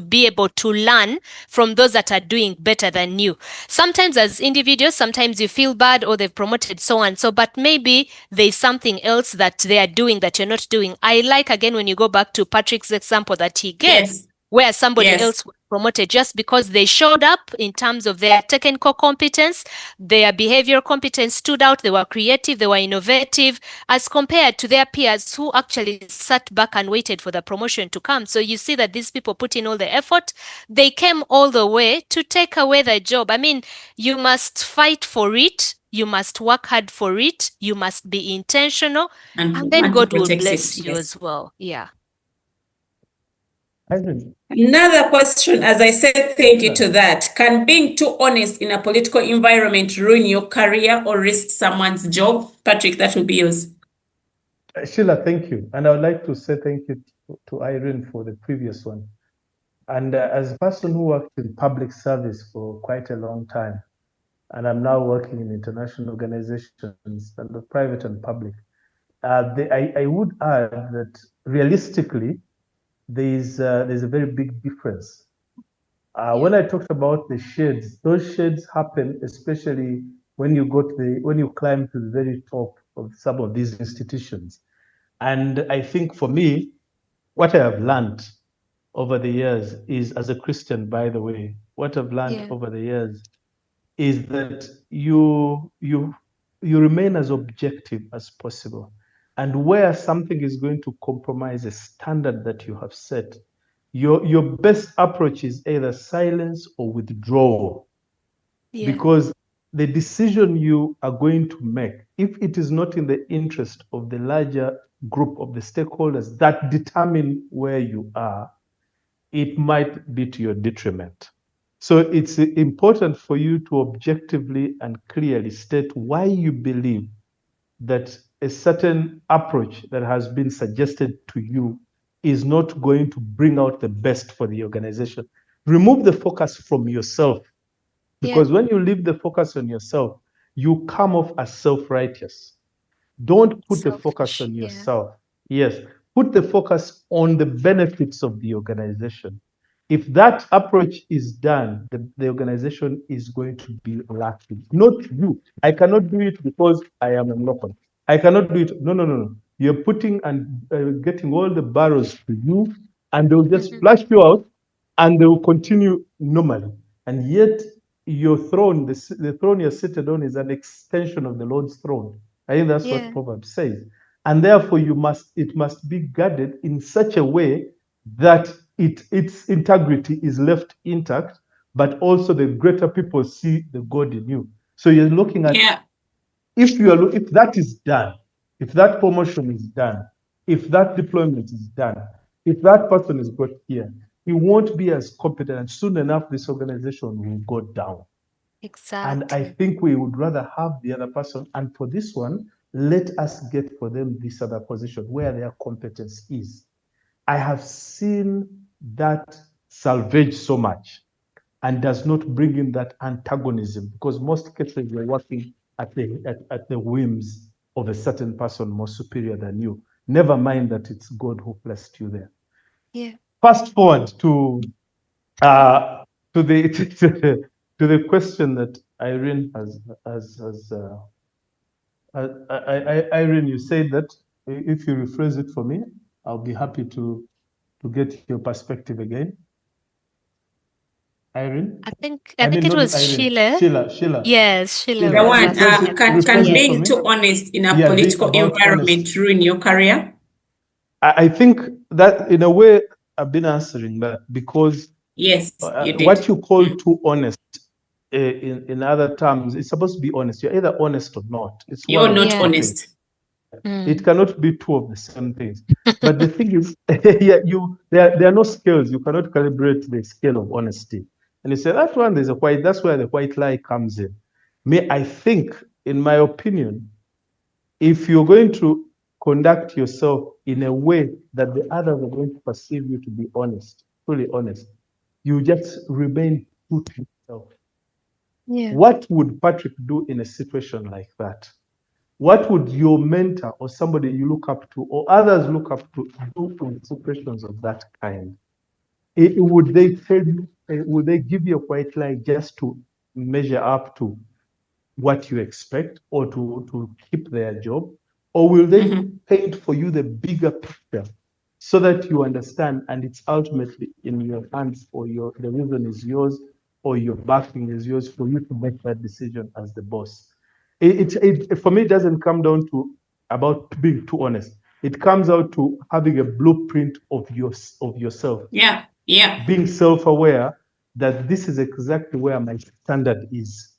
be able to learn from those that are doing better than you. Sometimes as individuals, sometimes you feel bad, or they've promoted so and so, but maybe there's something else that they are doing that you're not doing. I like, again, when you go back to Patrick's example that he gave, Yes. where somebody Yes. else was promoted just because they showed up in terms of their technical competence, their behavioral competence stood out, they were creative, they were innovative, as compared to their peers who actually sat back and waited for the promotion to come. So you see that these people put in all the effort. They came all the way to take away the job. I mean, you must fight for it. You must work hard for it. You must be intentional. And then want to God will protect bless it. you Yes. as well. Yeah. Another question, as I said, thank you to that. Can being too honest in a political environment ruin your career or risk someone's job? Patrick, that will be yours. Sheila, thank you. And I would like to say thank you to Irene for the previous one. And as a person who worked in public service for quite a long time, and I'm now working in international organizations, and the private and public, I would add that realistically, there's a very big difference. When I talked about the shades, those shades happen especially when you when you climb to the very top of some of these institutions. And I think for me, what I have learned over the years is, as a Christian, by the way, what I've learned Yeah. over the years is that you remain as objective as possible. And where something is going to compromise a standard that you have set, your best approach is either silence or withdrawal. Yeah. Because the decision you are going to make, if it is not in the interest of the larger group of the stakeholders that determine where you are, it might be to your detriment. So it's important for you to objectively and clearly state why you believe that a certain approach that has been suggested to you is not going to bring out the best for the organization. Remove the focus from yourself, because when you leave the focus on yourself, you come off as self-righteous. Don't put the focus Selfish. on Yeah. yourself. Yes, put the focus on the benefits of the organization. If that approach is done, the organization is going to be lucky. Not you. I cannot do it because I am a local. I cannot do it. No, no, no, no. You're putting and getting all the barrows to you, and they'll just flush you out, and they will continue normally. And yet, your throne, the throne you're seated on, is an extension of the Lord's throne. I think that's what Yeah. Proverbs says. And therefore, it must be guarded in such a way that its integrity is left intact, but also the greater people see the God in you. So you're looking at, Yeah. if that is done, if that promotion is done, if that deployment is done, if that person is brought here, he won't be as competent, and soon enough this organization will go down. And I Exactly. think we would rather have the other person. And for this one, let us get for them this other position where their competence is. I have seen that salvage so much and does not bring in that antagonism, because most cases you're working at the whims of a certain person more superior than you. Never mind that it's God who placed you there. Yeah. Fast forward to the to the question that Irene has Irene, you said that if you rephrase it for me, I'll be happy to get your perspective again. Irene? I think I mean, it not was Irene. Sheila. Sheila. Yes, Sheila The Sheila, was one, rephrase asking it, a can rephrase question. it for being me. too honest in a Yeah, political about environment honest. ruin your career? I think that in a way I've been answering that, because Yes, you did. what you call too honest, in other terms, it's supposed to be honest. You're either honest or not. It's You're one of the not Yeah. two things. honest. It cannot be two of the same things. But the thing is, yeah, there are no scales. You cannot calibrate the scale of honesty. And you say that one, that's where the white lie comes in. I think, in my opinion, if you're going to conduct yourself in a way that the others are going to perceive you to be honest, fully honest, you just remain true to yourself. Yeah. What would Patrick do in a situation like that? What would your mentor or somebody you look up to or others look up to do in situations of that kind? Would they tell you, would they give you a white lie just to measure up to what you expect or to keep their job? Or will they paint for you the bigger picture so that you understand and it's ultimately in your hands or the reason is yours or your backing is yours for you to make that decision as the boss? For me, it doesn't come down to about being too honest. It comes out to having a blueprint of yourself. Yeah, yeah. Being self-aware that this is exactly where my standard is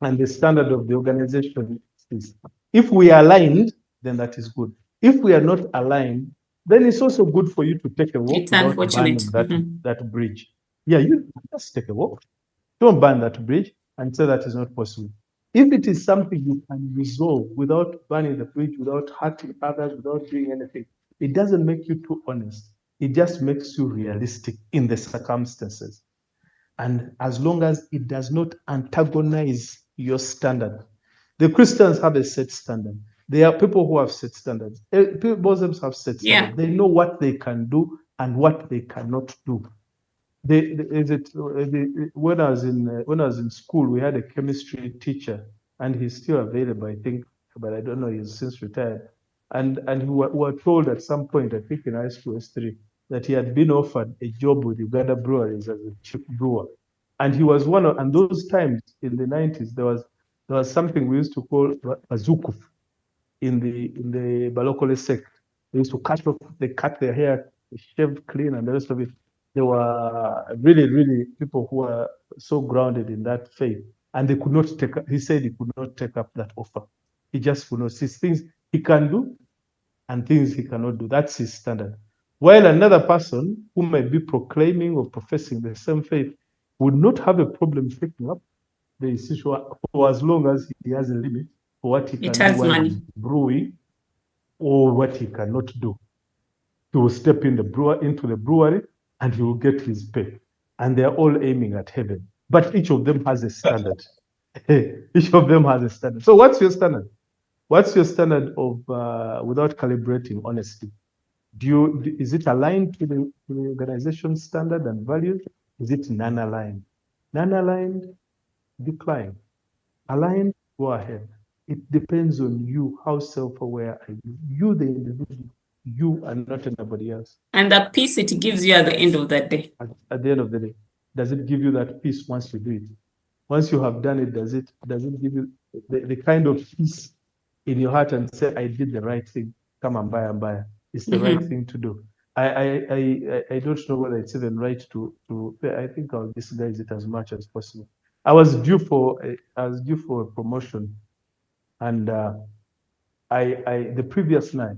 and the standard of the organization is. If we are aligned, then that is good. If we are not aligned, then it's also good for you to take a walk It's without unfortunate. burning that bridge. Yeah, you just take a walk. Don't burn that bridge and say that is not possible. If it is something you can resolve without burning the bridge, without hurting others, without doing anything, it doesn't make you too honest. It just makes you realistic in the circumstances. And as long as it does not antagonize your standard. The Christians have a set standard. There are people who have set standards. Muslims have set standards. Yeah. They know what they can do and what they cannot do. When I was in school, we had a chemistry teacher, and he's still available, I think, but I don't know. He's since retired, and we were told at some point, I think in high school S3, that he had been offered a job with Uganda Breweries as a chief brewer, and he was one of. And those times in the 90s, there was something we used to call bazukuf in the Balokole sect. They used to cut their hair, shave clean, and the rest of it. There were really, really people who were so grounded in that faith, and they could not take. He said he could not take up that offer. He just could not see things he can do and things he cannot do. That's his standard. While another person who might be proclaiming or professing the same faith would not have a problem taking up the issue for as long as he has a limit for what he can do while he's brewing or what he cannot do. He will step into the brewery and he will get his pay. And they're all aiming at heaven. But each of them has a standard. Each of them has a standard. So what's your standard? What's your standard of without calibrating honesty? Is it aligned to the organization standard and values? Is it non-aligned? Non-aligned, decline. Aligned, go ahead. It depends on you. How self-aware are you? You, the individual, you and not anybody else. And the peace it gives you at the end of the day. At the end of the day, does it give you that peace once you do it? Once you have done it, does it give you the kind of peace in your heart and say, I did the right thing? Come and buy. It's the right thing to do. I don't know whether it's even right to I think I'll disguise it as much as possible. I was due for a promotion, and the previous night,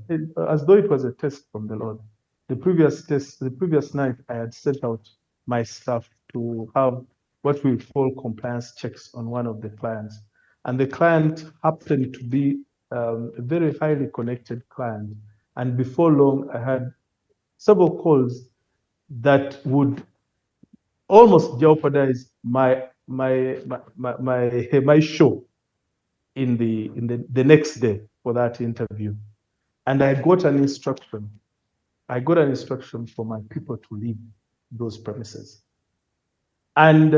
as though it was a test from the Lord, the previous night I had sent out my staff to have what we call compliance checks on one of the clients, and the client happened to be a very highly connected client, and before long I had several calls that would almost jeopardize my show in the next day for that interview. And I got an instruction. For my people to leave those premises. And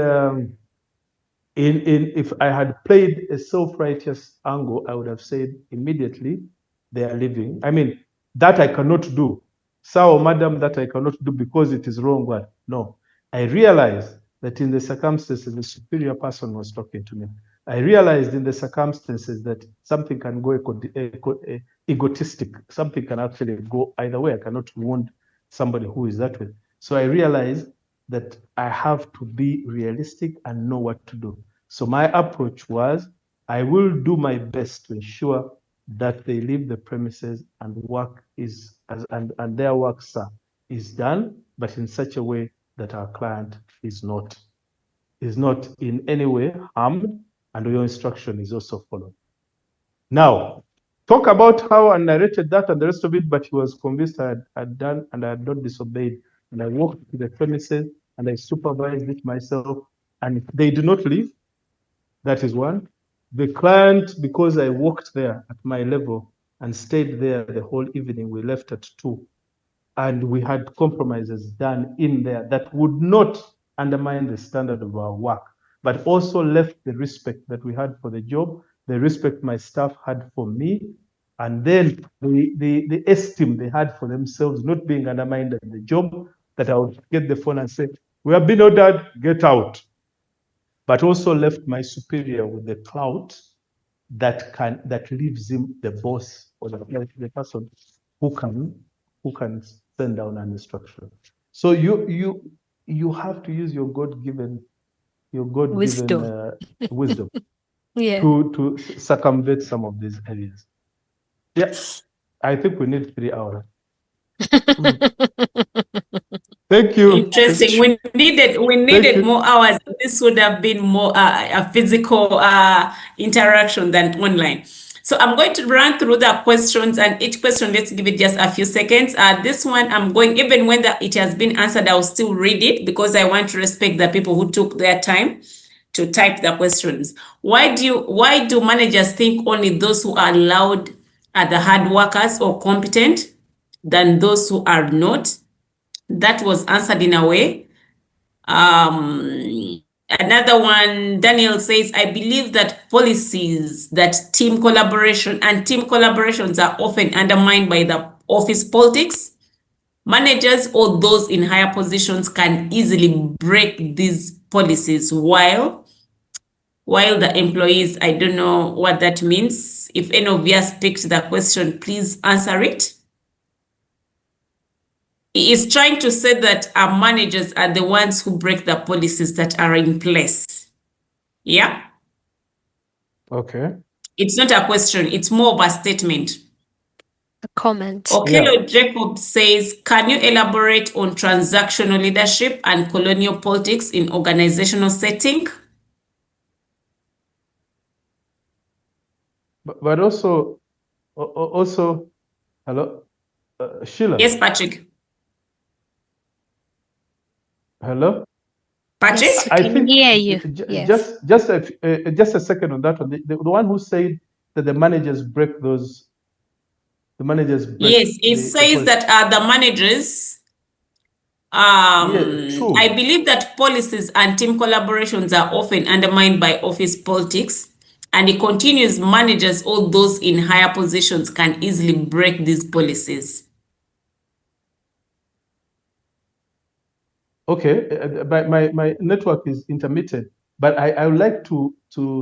if I had played a self-righteous angle, I would have said immediately they are leaving. I mean, that I cannot do. Sir or madam, that I cannot do because it is wrong word. No. I realized that in the circumstances, the superior person was talking to me. I realized in the circumstances that something can go egotistic. Something can actually go either way. I cannot wound somebody who is that way. So I realized that I have to be realistic and know what to do. So my approach was, I will do my best to ensure that they leave the premises and and their work, sir, is done, but in such a way that our client is not in any way harmed, and your instruction is also followed. Now, talk about how I narrated that and the rest of it, but he was convinced I had done and I had not disobeyed. And I walked to the premises and I supervised it myself, and they did not leave. That is one. The client, because I worked there at my level and stayed there the whole evening, we left at 2. And we had compromises done in there that would not undermine the standard of our work, but also left the respect that we had for the job, the respect my staff had for me, and then the esteem they had for themselves not being undermined at the job, that I would get the phone and say, we have been ordered, get out. But also left my superior with the clout that leaves him the boss or the person who can send down an instruction. So you have to use your God-given Wisdom. wisdom Yeah. to circumvent some of these areas. Yeah, I think we need 3 hours. Thank you. Interesting. We needed more hours. This would have been more a physical interaction than online. So I'm going to run through the questions, and each question, let's give it just a few seconds. This one, I'm going, even when it has been answered, I'll still read it because I want to respect the people who took their time to type the questions. Why do managers think only those who are allowed are the hard workers or competent than those who are not? That was answered in a way. Another one, Daniel says, I believe that policies, that team collaboration and team collaborations are often undermined by the office politics. Managers or those in higher positions can easily break these policies while the employees, I don't know what that means. If any of you has picked the question, please answer it. He is trying to say that our managers are the ones who break the policies that are in place. Yeah? Okay. It's not a question, it's more of a statement. A comment. Okelo Jacob says, can you elaborate on transactional leadership and colonial politics in organizational setting? But also, hello, Sheila. Yes, Patrick. Hello. Patrick? Yes, I can think hear you. Yes. just a second on that one. The one who said that the managers break those. The managers break. Yes, it says that the managers. Yeah, true. I believe that policies and team collaborations are often undermined by office politics, and it continues. Managers or those in higher positions can easily break these policies. Okay, but my network is intermittent, but I would like to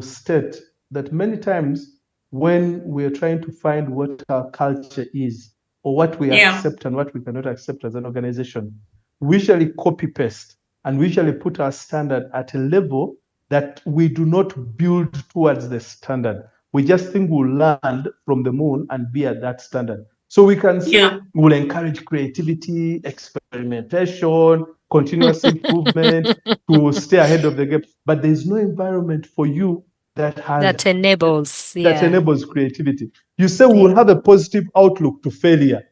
state that many times when we're trying to find what our culture is or what we accept and what we cannot accept as an organization, we usually copy paste and we usually put our standard at a level that we do not build towards the standard. We just think we'll land from the moon and be at that standard. So we can say we'll encourage creativity, experimentation, continuous improvement to stay ahead of the game. But there's no environment for you that enables creativity. You say we will have a positive outlook to failure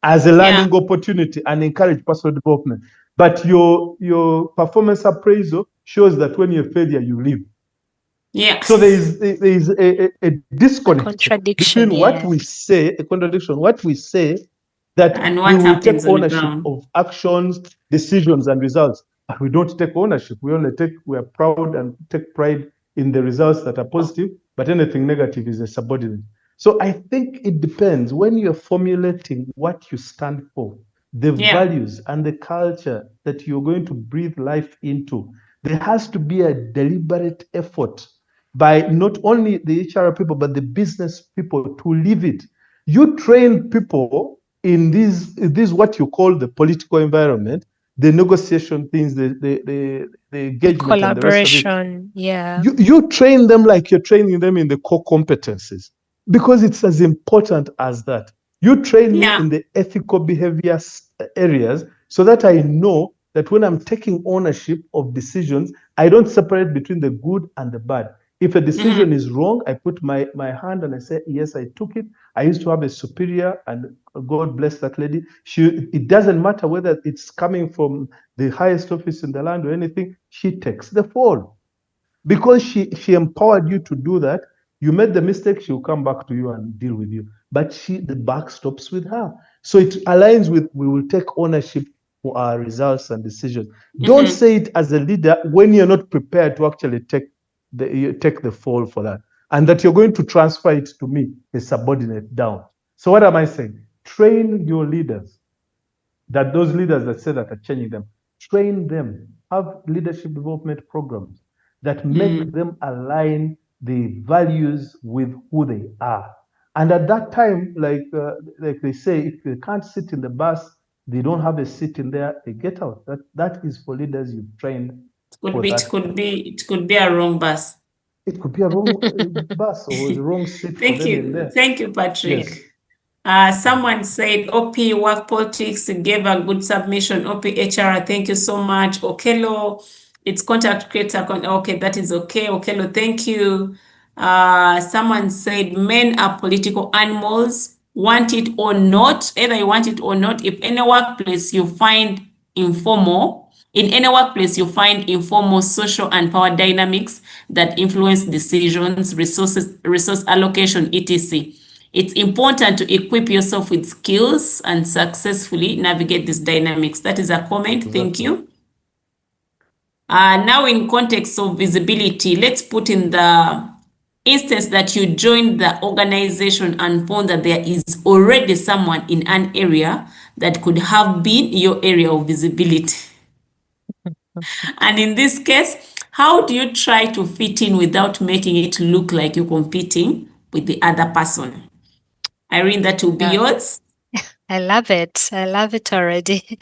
as a learning opportunity and encourage personal development. But your performance appraisal shows that when you're a failure, you leave. Yeah. So there is a disconnect between what we say, a contradiction, what we say that and we will take ownership of actions, decisions, and results. But we don't take ownership. We are proud and take pride in the results that are positive, but anything negative is a subordinate. So I think it depends when you're formulating what you stand for, the values and the culture that you're going to breathe life into. There has to be a deliberate effort by not only the HR people, but the business people to live it. You train people in this what you call the political environment, the negotiation things, the engagement, collaboration, and the rest of it. You train them like you're training them in the core competencies, because it's as important as that. You train me in the ethical behavior areas so that I know that when I'm taking ownership of decisions, I don't separate between the good and the bad. If a decision is wrong, I put my hand and I say, yes, I took it. I used to have a superior, and God bless that lady. It doesn't matter whether it's coming from the highest office in the land or anything, she takes the fall. Because she empowered you to do that, You made the mistake, she'll come back to you and deal with you. But the buck stops with her. So it aligns with, we will take ownership for our results and decisions. Don't say it as a leader when you're not prepared to actually take the fall for that. And that you're going to transfer it to me, a subordinate, down. So what am I saying? Train your leaders. That those leaders that say that are changing them, train them. Have leadership development programs that make them align the values with who they are. And at that time, like they say, if they can't sit in the bus, they don't have a seat in there, they get out. That is for leaders you've trained. It could be a wrong bus. It could be a wrong bus or the wrong seat for them in there. Thank you, Patrick. Yes. Someone said OP Work Politics gave a good submission. OP HR, thank you so much. Okello, it's contact creator. Okay, that is okay. Okello, thank you. Someone said men are political animals, want it or not. Either you want it or not. If in a workplace you find informal social and power dynamics that influence decisions, resource allocation, etc. It's important to equip yourself with skills and successfully navigate these dynamics. That is a comment. Exactly. Thank you. Now in context of visibility, let's put in the instance that you joined the organization and found that there is already someone in an area that could have been your area of visibility. And in this case, how do you try to fit in without making it look like you're competing with the other person? Irene, that will be yours. I love it. I love it already.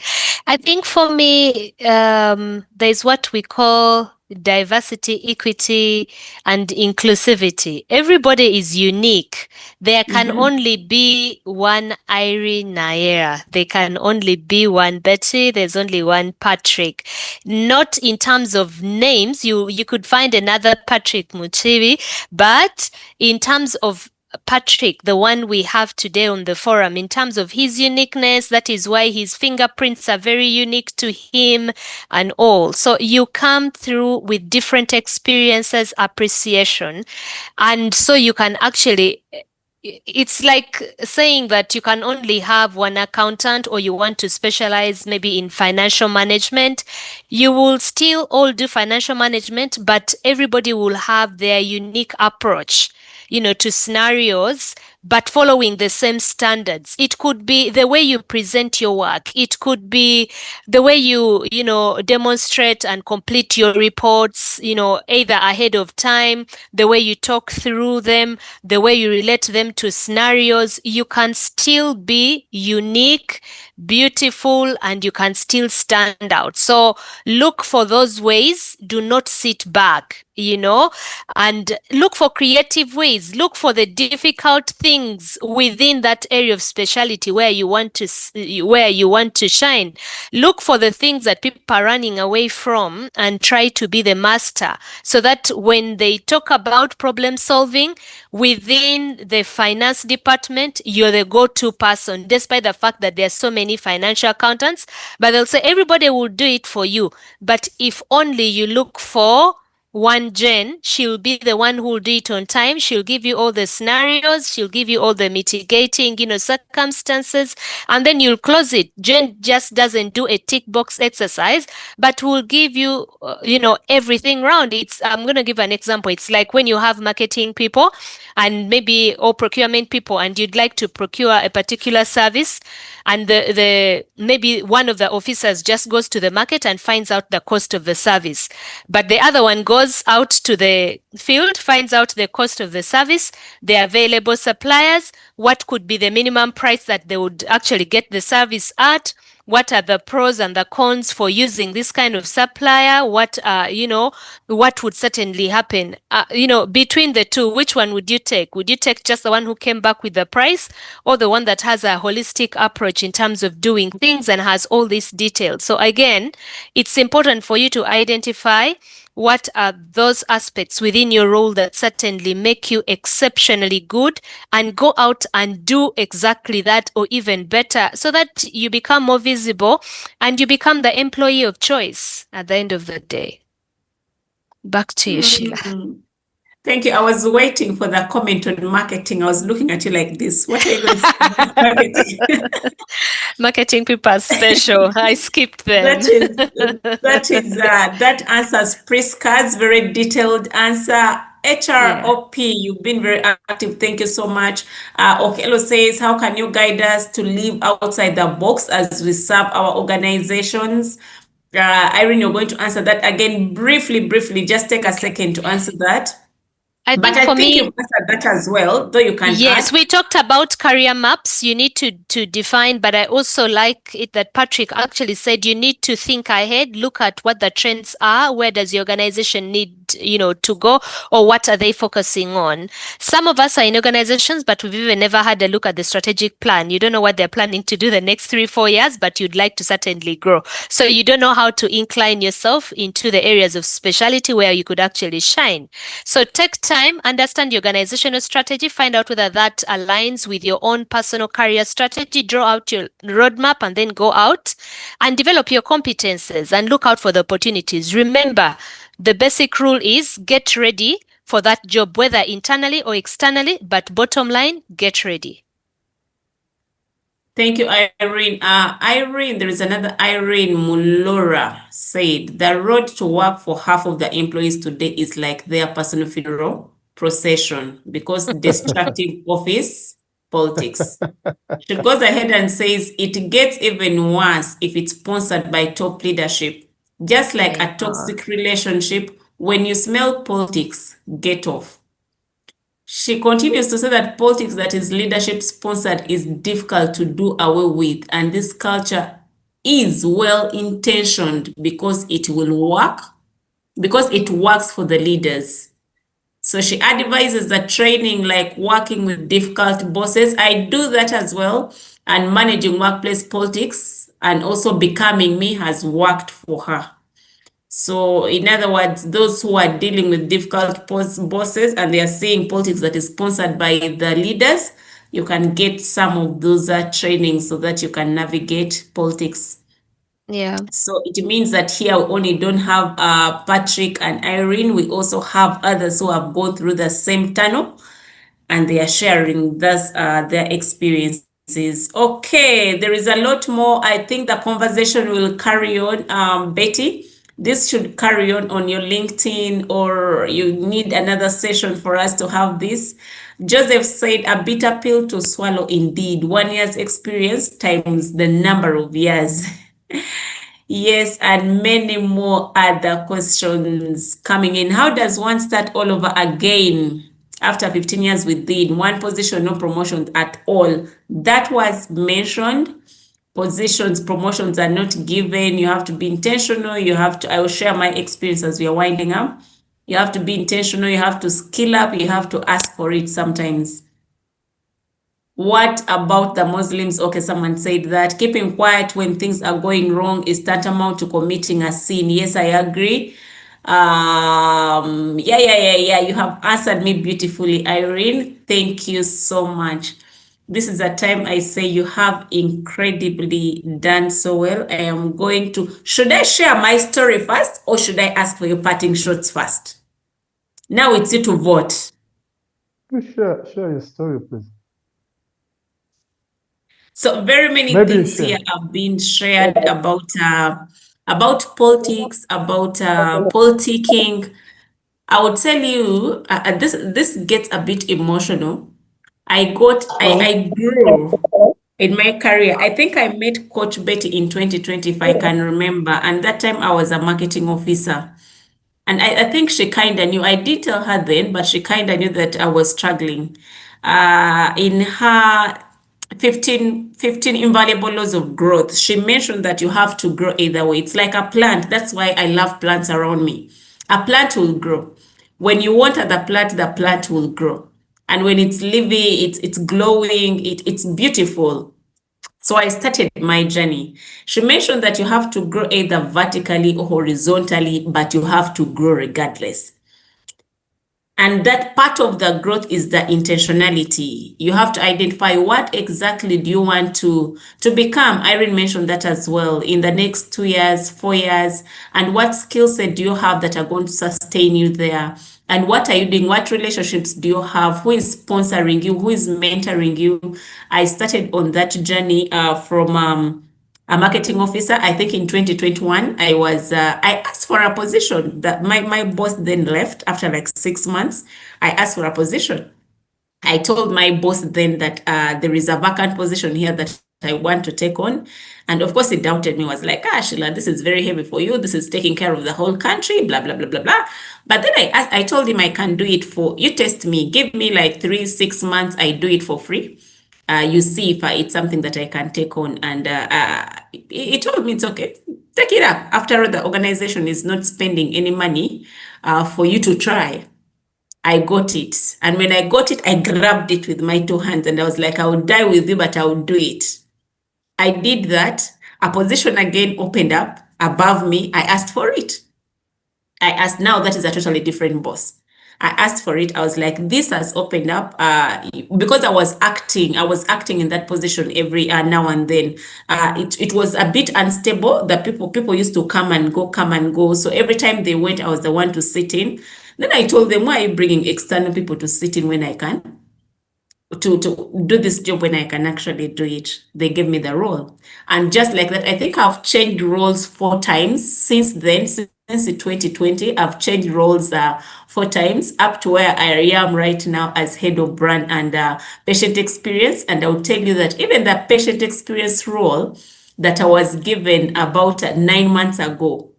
I think for me, there's what we call diversity, equity, and inclusivity. Everybody is unique. There can only be one Irene Naira. There can only be one Betty. There's only one Patrick. Not in terms of names. You could find another Patrick Muchivi, but in terms of Patrick, the one we have today on the forum, in terms of his uniqueness, that is why his fingerprints are very unique to him and all. So you come through with different experiences, appreciation, and so you can actually, it's like saying that you can only have one accountant or you want to specialize maybe in financial management. You will still all do financial management, but everybody will have their unique approach, to scenarios, but following the same standards. It could be the way you present your work. It could be the way you demonstrate and complete your reports, either ahead of time, the way you talk through them, the way you relate them to scenarios. You can still be unique, beautiful, and you can still stand out. So look for those ways. Do not sit back, and look for creative ways. Look for the difficult things within that area of specialty where you want to shine. Look for the things that people are running away from and try to be the master, so that when they talk about problem solving within the finance department, you're the go-to person, despite the fact that there are so many financial accountants. But they'll say everybody will do it for you. But if only you look for one Jen, she'll be the one who will do it on time. She'll give you all the scenarios. She'll give you all the mitigating, circumstances, and then you'll close it. Jen just doesn't do a tick box exercise, but will give you, everything round. I'm going to give an example. It's like when you have marketing people and maybe or procurement people, and you'd like to procure a particular service, and the maybe one of the officers just goes to the market and finds out the cost of the service, but the other one goes out to the field, finds out the cost of the service, the available suppliers, what could be the minimum price that they would actually get the service at, what are the pros and the cons for using this kind of supplier, what would certainly happen, between the two. Which one would you take? Would you take just the one who came back with the price, or the one that has a holistic approach in terms of doing things and has all these details? So again, it's important for you to identify what are those aspects within your role that certainly make you exceptionally good, and go out and do exactly that or even better, so that you become more visible and you become the employee of choice at the end of the day. Back to you, Sheila. Thank you. I was waiting for the comment on marketing. I was looking at you like this. What are you going to say about marketing? Marketing people are special. I skipped them. That answers Priska's very detailed answer. HROP, you've been very active. Thank you so much. Okelo says, how can you guide us to live outside the box as we serve our organizations? Irene, you're going to answer that again briefly. Just take a second to answer that. I But think I think you've answered that as well, though you can yes, add. we talked about career maps. You need to define, but I also like it that Patrick actually said you need to think ahead, look at what the trends are, where does your organization need, to go, or what are they focusing on? Some of us are in organizations, but we've even never had a look at the strategic plan. You don't know what they're planning to do the next 3-4 years, but you'd like to certainly grow. So you don't know how to incline yourself into the areas of specialty where you could actually shine. So take time, understand your organizational strategy, find out whether that aligns with your own personal career strategy, draw out your roadmap, and then go out and develop your competences and look out for the opportunities. Remember, the basic rule is get ready for that job, whether internally or externally, but bottom line, get ready. Thank you, Irene. Irene, there is another Irene Mulora said, the road to work for half of the employees today is like their personal funeral procession because destructive office politics. She goes ahead and says, it gets even worse if it's sponsored by top leadership. Just like a toxic relationship, when you smell politics, get off. She continues to say that politics that is leadership sponsored is difficult to do away with, and this culture is well intentioned because it will work, because it works for the leaders. So she advises that training like working with difficult bosses, I do that as well, and managing workplace politics and also becoming me has worked for her. So in other words, those who are dealing with difficult bosses and they are seeing politics that is sponsored by the leaders, you can get some of those trainings so that you can navigate politics. Yeah. So it means that here we only don't have Patrick and Irene. We also have others who have gone through the same tunnel and they are sharing thus their experiences. Okay, there is a lot more. I think the conversation will carry on, Betty. This should carry on your LinkedIn, or you need another session for us to have this. Joseph said, a bitter pill to swallow indeed. 1 year's experience times the number of years. Yes, and many more other questions coming in. How does one start all over again after 15 years within one position, no promotions at all? That was mentioned. Promotions are not given. You have to be intentional. I will share my experience as we are winding up. You have to be intentional. You have to skill up. You have to ask for it sometimes. What about the Muslims? Okay, someone said that keeping quiet when things are going wrong is tantamount to committing a sin. Yes, I agree. Yeah. You have answered me beautifully, Irene. Thank you so much. This is a time I say you have incredibly done so well. I am going to, should I share my story first or should I ask for your parting shots first? Now it's you to vote. Share your story, please. So very many things here have been shared about politics, about politicking. I would tell you, this gets a bit emotional. I grew in my career. I think I met Coach Betty in 2020, if I can remember. And that time I was a marketing officer. And I think she kind of knew. I did tell her then, but she kind of knew that I was struggling. In her 15 invaluable laws of growth, she mentioned that you have to grow either way. It's like a plant. That's why I love plants around me. A plant will grow. When you water the plant will grow. And when it's living, it's glowing, it's beautiful. So I started my journey. She mentioned that you have to grow either vertically or horizontally, but you have to grow regardless. And that part of the growth is the intentionality. You have to identify what exactly do you want to become. Irene mentioned that as well, in the next 2 years, 4 years, and what skill set do you have that are going to sustain you there? And what are you doing? What relationships do you have? Who is sponsoring you? Who is mentoring you? I started on that journey from a marketing officer. I think in 2021, I asked for a position that my boss then left after like 6 months. I asked for a position. I told my boss then that there is a vacant position here that I want to take on. And of course, he doubted me, was like, Sheila, this is very heavy for you. This is taking care of the whole country, blah, blah, blah, blah, blah. But then I told him I can do it you test me, give me like 3-6 months, I do it for free. You see if it's something that I can take on. And he told me it's okay. Take it up. After all, the organization is not spending any money for you to try. I got it. And when I got it, I grabbed it with my 2 hands and I was like, I will die with you, but I will do it. I did that. A position again opened up above me. I asked for it. Now that is a totally different boss. I asked for it. I was like, this has opened up because I was acting in that position every now and then. It was a bit unstable. The people used to come and go. So every time they went, I was the one to sit in. Then I told them, why are you bringing external people to sit in when I can? To do this job when I can actually do it. They gave me the role. And just like that, I think I've changed roles 4 times since then. Since 2020, I've changed roles 4 times up to where I am right now as head of brand and patient experience. And I'll tell you that even the patient experience role that I was given about 9 months ago,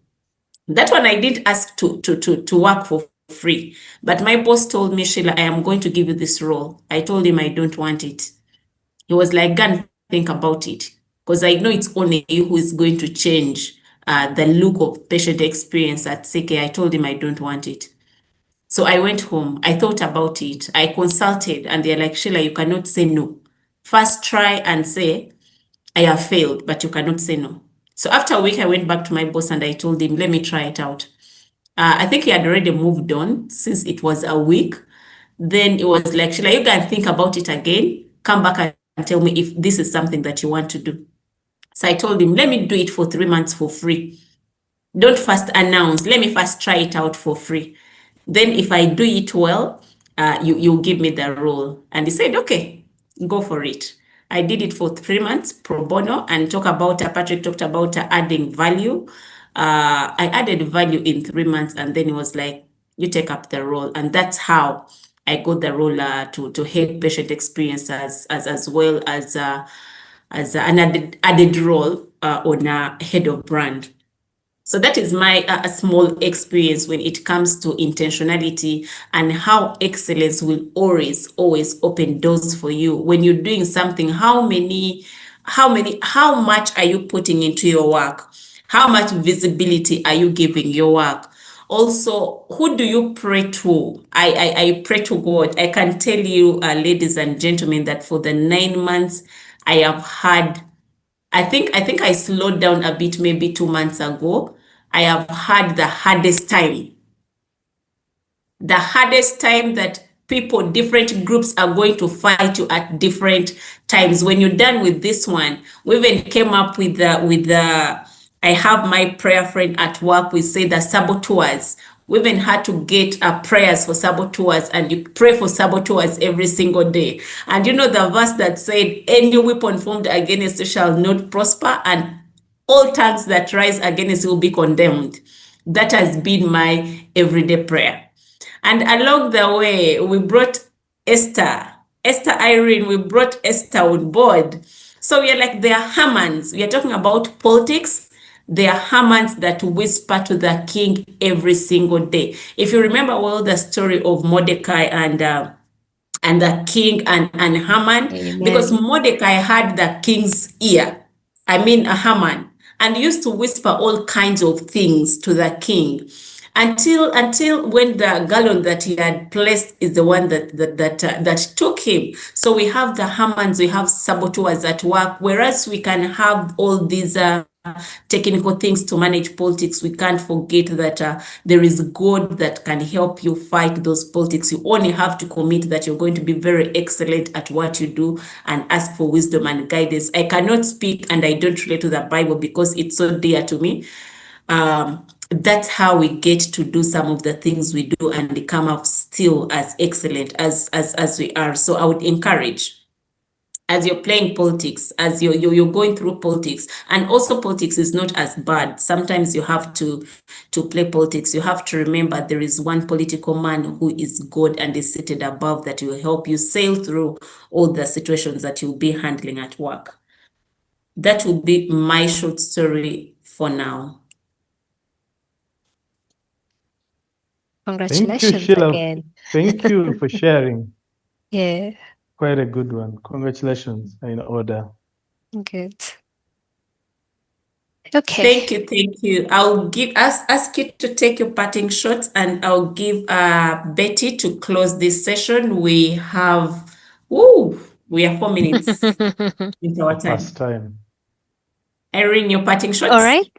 that one I did ask to work for free. But my boss told me, Sheila, I am going to give you this role. I told him I don't want it. He was like, go and think about it. Because I know it's only you who is going to change the look of patient experience at CK. I told him I don't want it. So I went home. I thought about it. I consulted and they're like, Sheila, you cannot say no. First try and say, I have failed, but you cannot say no. So after a week, I went back to my boss and I told him, let me try it out. I think he had already moved on since it was a week. Then it was like, Sheila, you can think about it again. Come back and tell me if this is something that you want to do. So I told him, let me do it for 3 months for free. Don't first announce. Let me first try it out for free. Then if I do it well, you give me the role. And he said, okay, go for it. I did it for 3 months pro bono and Patrick talked about adding value. I added value in 3 months and then it was like, you take up the role. And that's how I got the role to head patient experience as well as an added role on head of brand. So that is my a small experience when it comes to intentionality and how excellence will always open doors for you. When you're doing something, how much are you putting into your work? How much visibility are you giving your work? Also, who do you pray to? I pray to God. I can tell you, ladies and gentlemen, that for the 9 months I have had, I think I slowed down a bit maybe 2 months ago. I have had the hardest time that people, different groups are going to fight you at different times. When you're done with this one, we even came up with the I have my prayer friend at work, we say the saboteurs. We even had to get prayers for saboteurs, and you pray for saboteurs every single day. And you know the verse that said, any weapon formed against you shall not prosper, and all tongues that rise against you will be condemned. That has been my everyday prayer. And along the way, we brought Esther Irene, we brought Esther on board. So we are like, they are Hamans. We are talking about politics. They are Hamans that whisper to the king every single day. If you remember well the story of Mordecai and the king and Haman, Amen. Because Mordecai had the king's ear. Haman, and used to whisper all kinds of things to the king until when the gallon that he had placed is the one that took him. So we have the Hamans, we have saboteurs at work, whereas we can have all these technical things to manage politics, we can't forget that there is God that can help you fight those politics. You only have to commit that you're going to be very excellent at what you do and ask for wisdom and guidance. I cannot speak and I don't relate to the Bible because it's so dear to me. That's how we get to do some of the things we do and come up still as excellent as we are. So I would encourage, as you're playing politics, as you're going through politics, and also politics is not as bad. Sometimes you have to play politics. You have to remember there is one political man who is God and is seated above that will help you sail through all the situations that you'll be handling at work. That will be my short story for now. Thank you, Congratulations Sheila. again. Thank you for sharing. Yeah, Quite a good one. Congratulations in order. good. Okay. Thank you, thank you. I'll ask you to take your parting shots, and I'll give Betty to close this session. We are 4 minutes into our time. Past time. Irene, your parting shots. All right.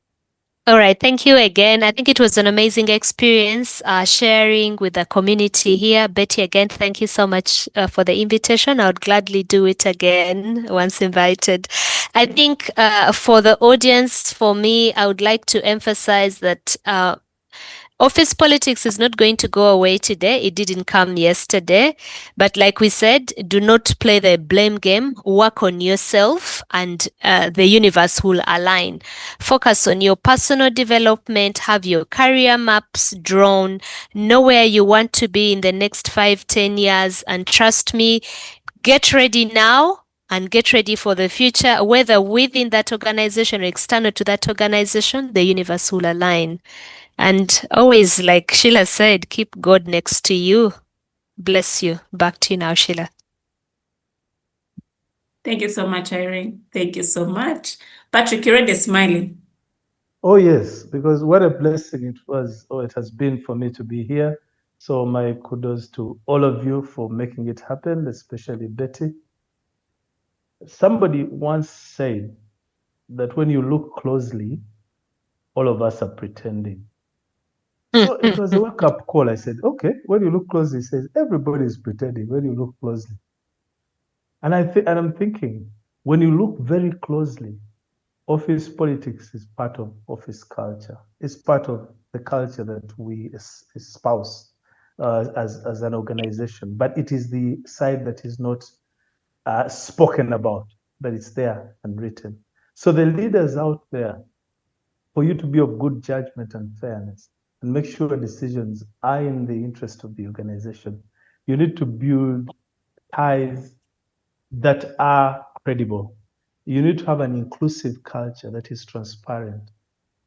All right. Thank you again. I think it was an amazing experience sharing with the community here. Betty, again, thank you so much for the invitation. I would gladly do it again once invited. I think for the audience, for me, I would like to emphasize that office politics is not going to go away today. It didn't come yesterday. But like we said, do not play the blame game. Work on yourself and the universe will align. Focus on your personal development. Have your career maps drawn. Know where you want to be in the next 5-10 years. And trust me, get ready now and get ready for the future, whether within that organization or external to that organization, the universe will align. And always, like Sheila said, keep God next to you. Bless you. Back to you now, Sheila. Thank you so much, Irene. Thank you so much. Patrick, you're already smiling. Oh, yes, because what a blessing it was, or it has been for me to be here. So my kudos to all of you for making it happen, especially Betty. Somebody once said that when you look closely, all of us are pretending. So it was a wake-up call. I said, okay, when you look closely, it says everybody is pretending when you look closely. And I'm thinking, when you look very closely, office politics is part of office culture. It's part of the culture that we espouse as an organization. But it is the side that is not spoken about, but it's there and written. So the leaders out there, for you to be of good judgment and fairness, and make sure decisions are in the interest of the organization, you need to build ties that are credible. You need to have an inclusive culture that is transparent.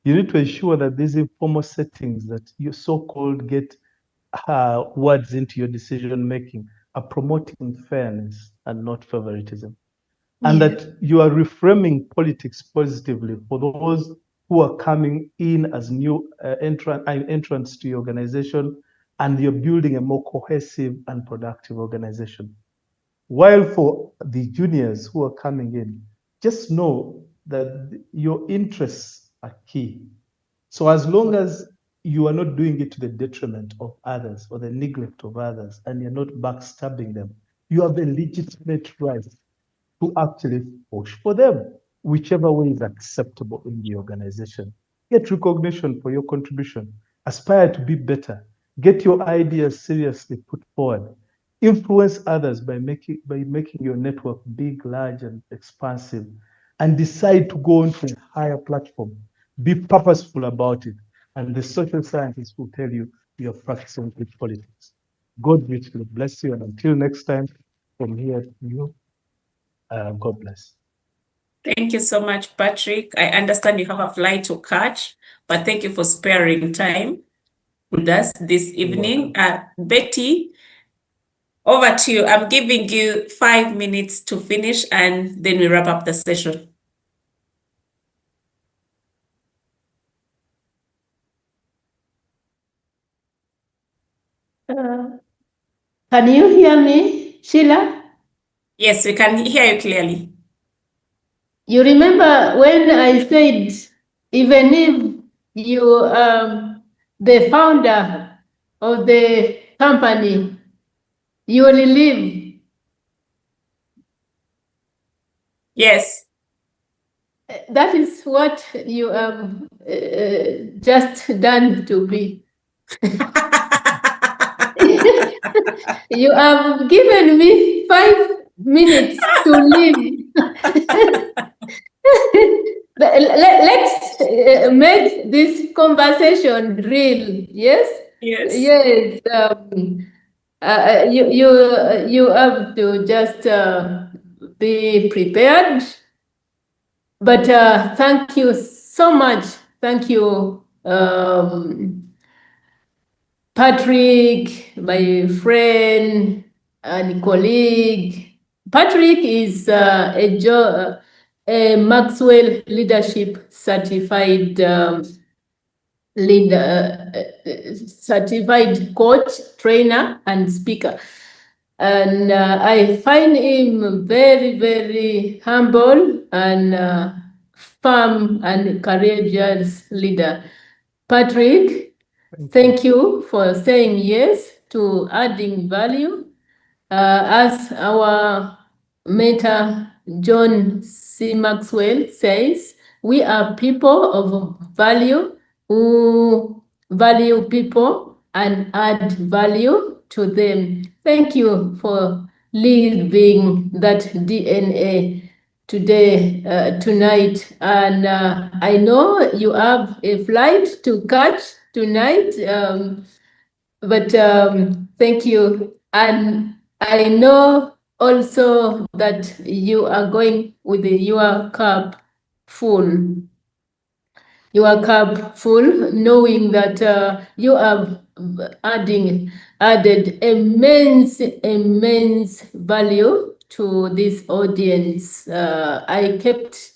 You need to ensure that these informal settings that you so-called get words into your decision making are promoting fairness and not favoritism. And that you are reframing politics positively for those who are coming in as new entrants to your organization, and you're building a more cohesive and productive organization. While for the juniors who are coming in, just know that your interests are key. So as long as you are not doing it to the detriment of others or the neglect of others, and you're not backstabbing them, you have a legitimate right to actually push for them, whichever way is acceptable in the organization. Get recognition for your contribution. Aspire to be better. Get your ideas seriously put forward. Influence others by making your network big, large, and expansive, and decide to go on to a higher platform. Be purposeful about it, and the social scientists will tell you you're practicing good politics. God richly bless you, and until next time, from here to you, God bless. Thank you so much, Patrick. I understand you have a flight to catch, but thank you for sparing time with us this evening. Betty, over to you. I'm giving you 5 minutes to finish, and then we wrap up the session. Can you hear me, Sheila? Yes, we can hear you clearly. You remember when I said even if you the founder of the company, you will leave. Yes. That is what you have just done to me. You have given me 5 minutes to leave. Let's make this conversation real. Yes. Yes. Yes. You have to just be prepared. But thank you so much. Thank you, Patrick, my friend and colleague. Patrick is a Maxwell Leadership Certified certified coach, trainer, and speaker. And I find him very, very humble and firm and courageous leader. Patrick, thank you for saying yes to adding value. As our mentor John C. Maxwell says, we are people of value who value people and add value to them. Thank you for leaving that DNA today, tonight. And I know you have a flight to catch tonight, but thank you. And I know also that you are going with your cup full. Your cup full, knowing that you have added immense value to this audience. I kept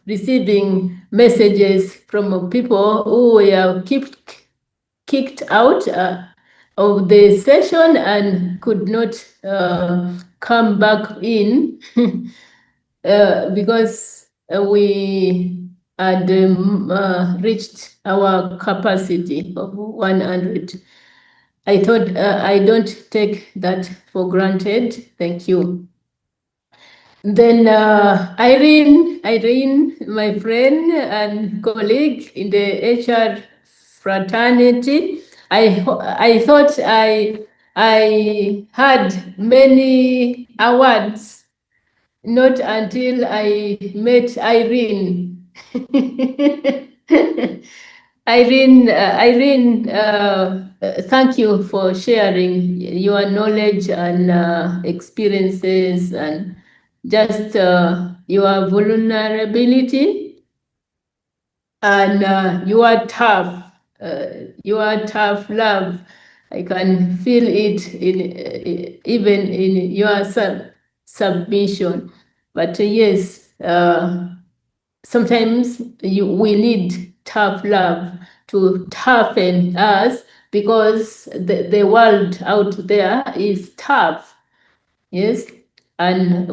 receiving messages from people who were kicked out of the session and could not come back in because we had reached our capacity of 100. I thought I don't take that for granted. Thank you. Then Irene, my friend and colleague in the HR fraternity, I thought I had many awards, not until I met Irene. Irene, thank you for sharing your knowledge and experiences and just your vulnerability and your tough love. I can feel it in even in your submission. But yes, sometimes we need tough love to toughen us because the world out there is tough. Yes. And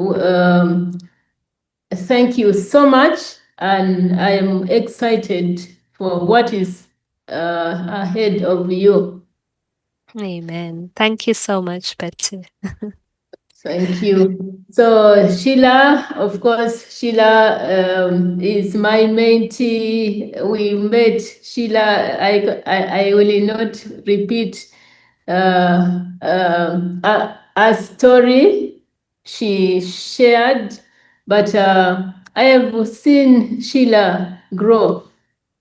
thank you so much. And I am excited for what is ahead of you. Amen. Thank you so much, Betty. Thank you. So Sheila, of course, Sheila is my mentee. We met Sheila. I will not repeat a story she shared, but I have seen Sheila grow.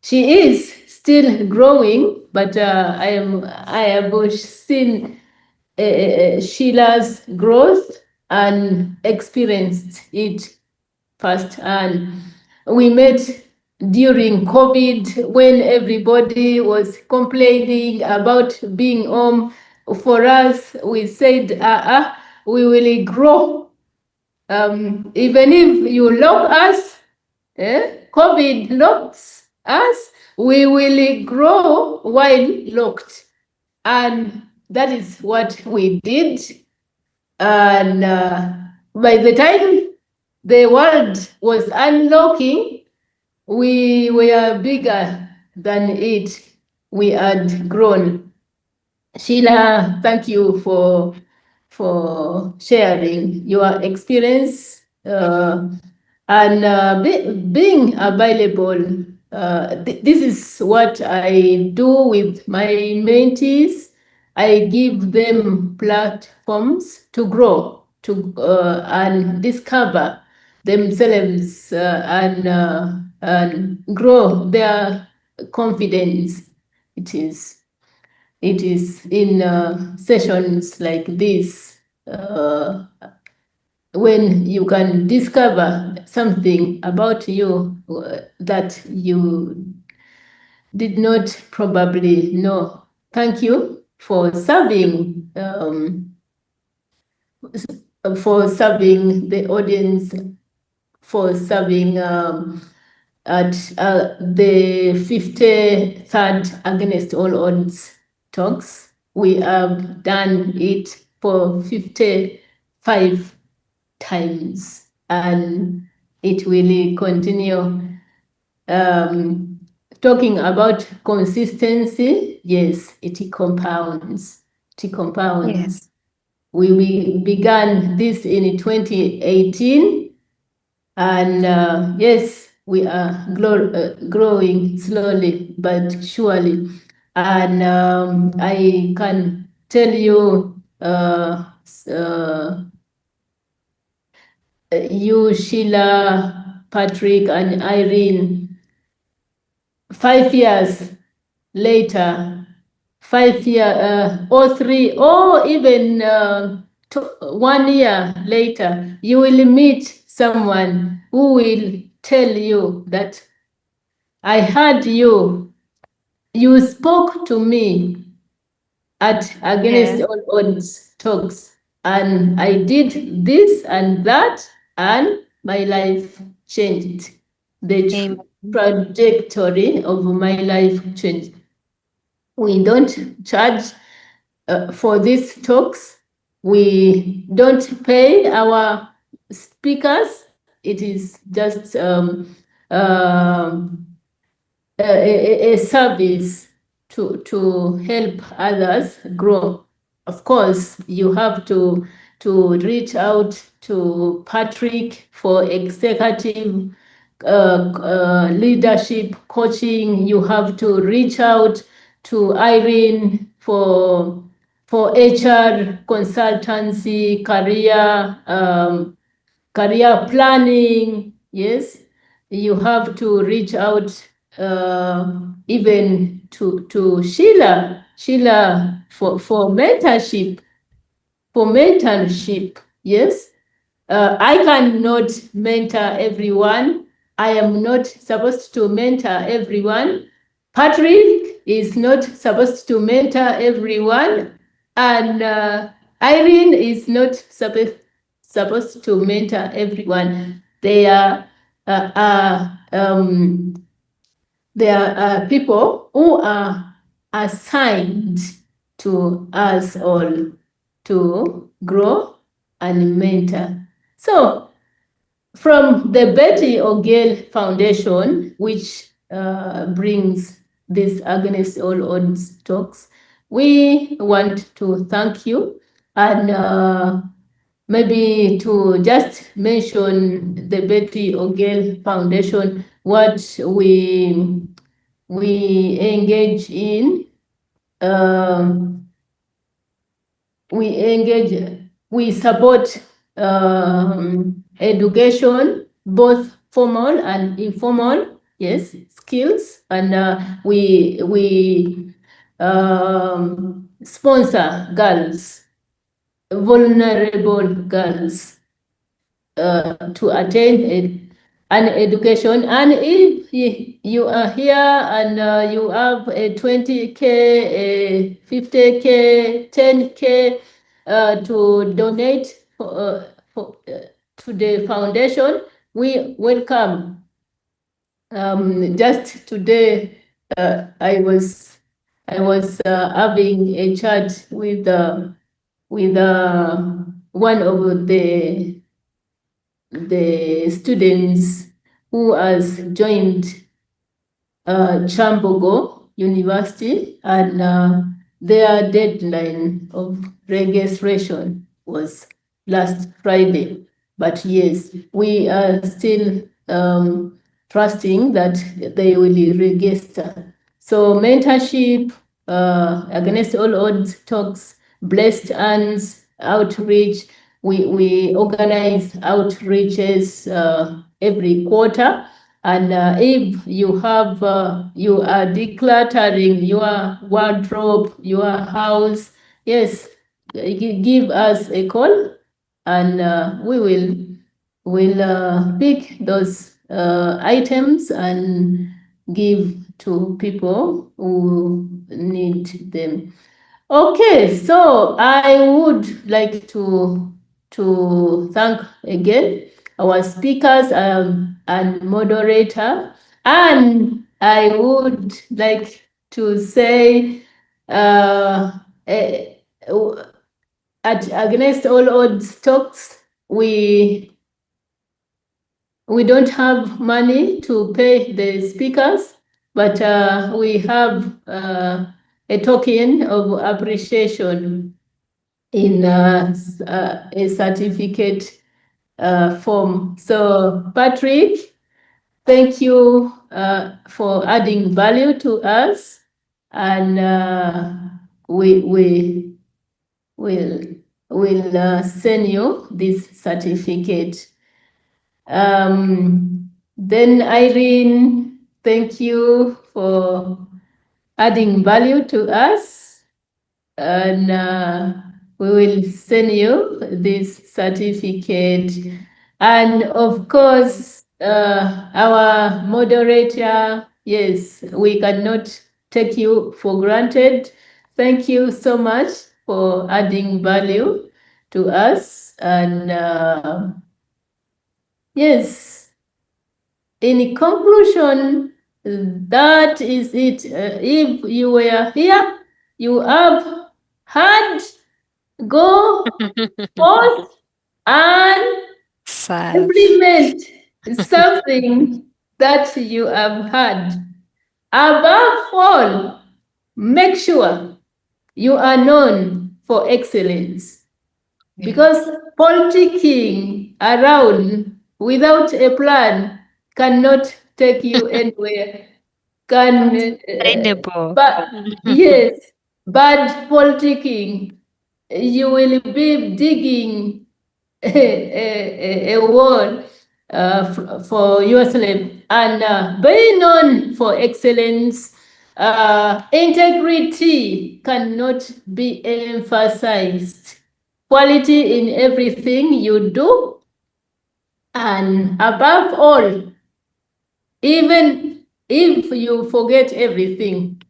She is still growing, but I have seen Sheila's growth and experienced it firsthand. We met during COVID when everybody was complaining about being home. For us, we said, we will grow. Even if you lock us, COVID locks us, we will grow while locked. And that is what we did. And by the time the world was unlocking, we were bigger than it. We had grown. Sheila, thank you for sharing your experience and being available. This is what I do with my mentees. I give them platforms to grow, and discover themselves and grow their confidence. It is in sessions like this when you can discover something about you that you did not probably know. Thank you for serving the audience, for serving at the 53rd Against All Odds talks. We have done it for 55 times, and it will continue. Talking about consistency, yes, it compounds. It compounds. Yes. We began this in 2018, and yes, we are growing slowly but surely. And I can tell you, you, Sheila, Patrick, and Irene, 5 years later, 5 years, or 3, or even 1 year later, you will meet someone who will tell you that I heard you spoke to me at Against Yeah. All Odds talks, and I did this and that, and my life changed. The Amen. trajectory of my life changed. We don't charge for these talks. We don't pay our speakers. It is just a service to help others grow. Of course, you have to reach out to Patrick for executive leadership coaching. You have to reach out to Irene for HR consultancy, career planning. Yes, you have to reach out even to Sheila for mentorship. Yes. I cannot mentor everyone. I am not supposed to mentor everyone. Patrick is not supposed to mentor everyone. And Irene is not supposed to mentor everyone. They are people who are assigned to us all to grow and mentor. So, from the Betty O'Gale Foundation, which brings this Against All Odds talks, we want to thank you, and maybe to just mention the Betty O'Gale Foundation, what we engage in. We support education, both formal and informal, yes, skills, and we sponsor girls, vulnerable girls, to attend an education. And if you are here and you have a 20K, a 50K, 10K to donate to the foundation, we welcome. Just today, I was having a chat with one of the students who has joined Chambogo University, and their deadline of registration was last Friday. But yes, we are still trusting that they will register. So mentorship, against all odds talks, blessed hands, outreach. We organize outreaches every quarter. And if you have, you are decluttering your wardrobe, your house, yes, give us a call, and we will pick those items and give to people who need them. Okay, so I would like to thank again our speakers and moderator, and I would like to say at Against All Odds Talks, we don't have money to pay the speakers, but we have a token of appreciation in a certificate form. So, Patrick, thank you for adding value to us, and we will send you this certificate. Then Irene, thank you for adding value to us, and we will send you this certificate. And of course, our moderator, yes, we cannot take you for granted. Thank you so much for adding value to us. And yes, in conclusion, that is it. If you were here, you have had go forth and implement something that you have had. Above all, make sure you are known for excellence, because politicking around without a plan cannot take you anywhere. But yes, bad politicking, you will be digging a wall for yourself, and being known for excellence, integrity cannot be emphasized. Quality in everything you do, and above all, even if you forget everything,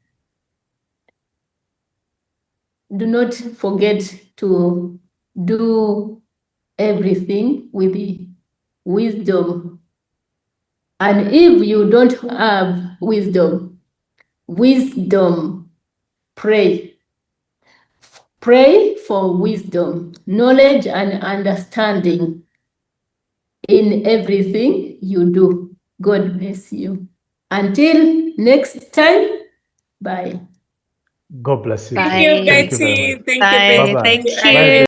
do not forget to do everything with wisdom. And if you don't have wisdom, pray. Pray for wisdom, knowledge, and understanding in everything you do. God bless you. Until next time, bye. God bless you. Thank you, Thank you very Betty. much. Thank you, Betty. Bye-bye. Thank you, Bye, Irene.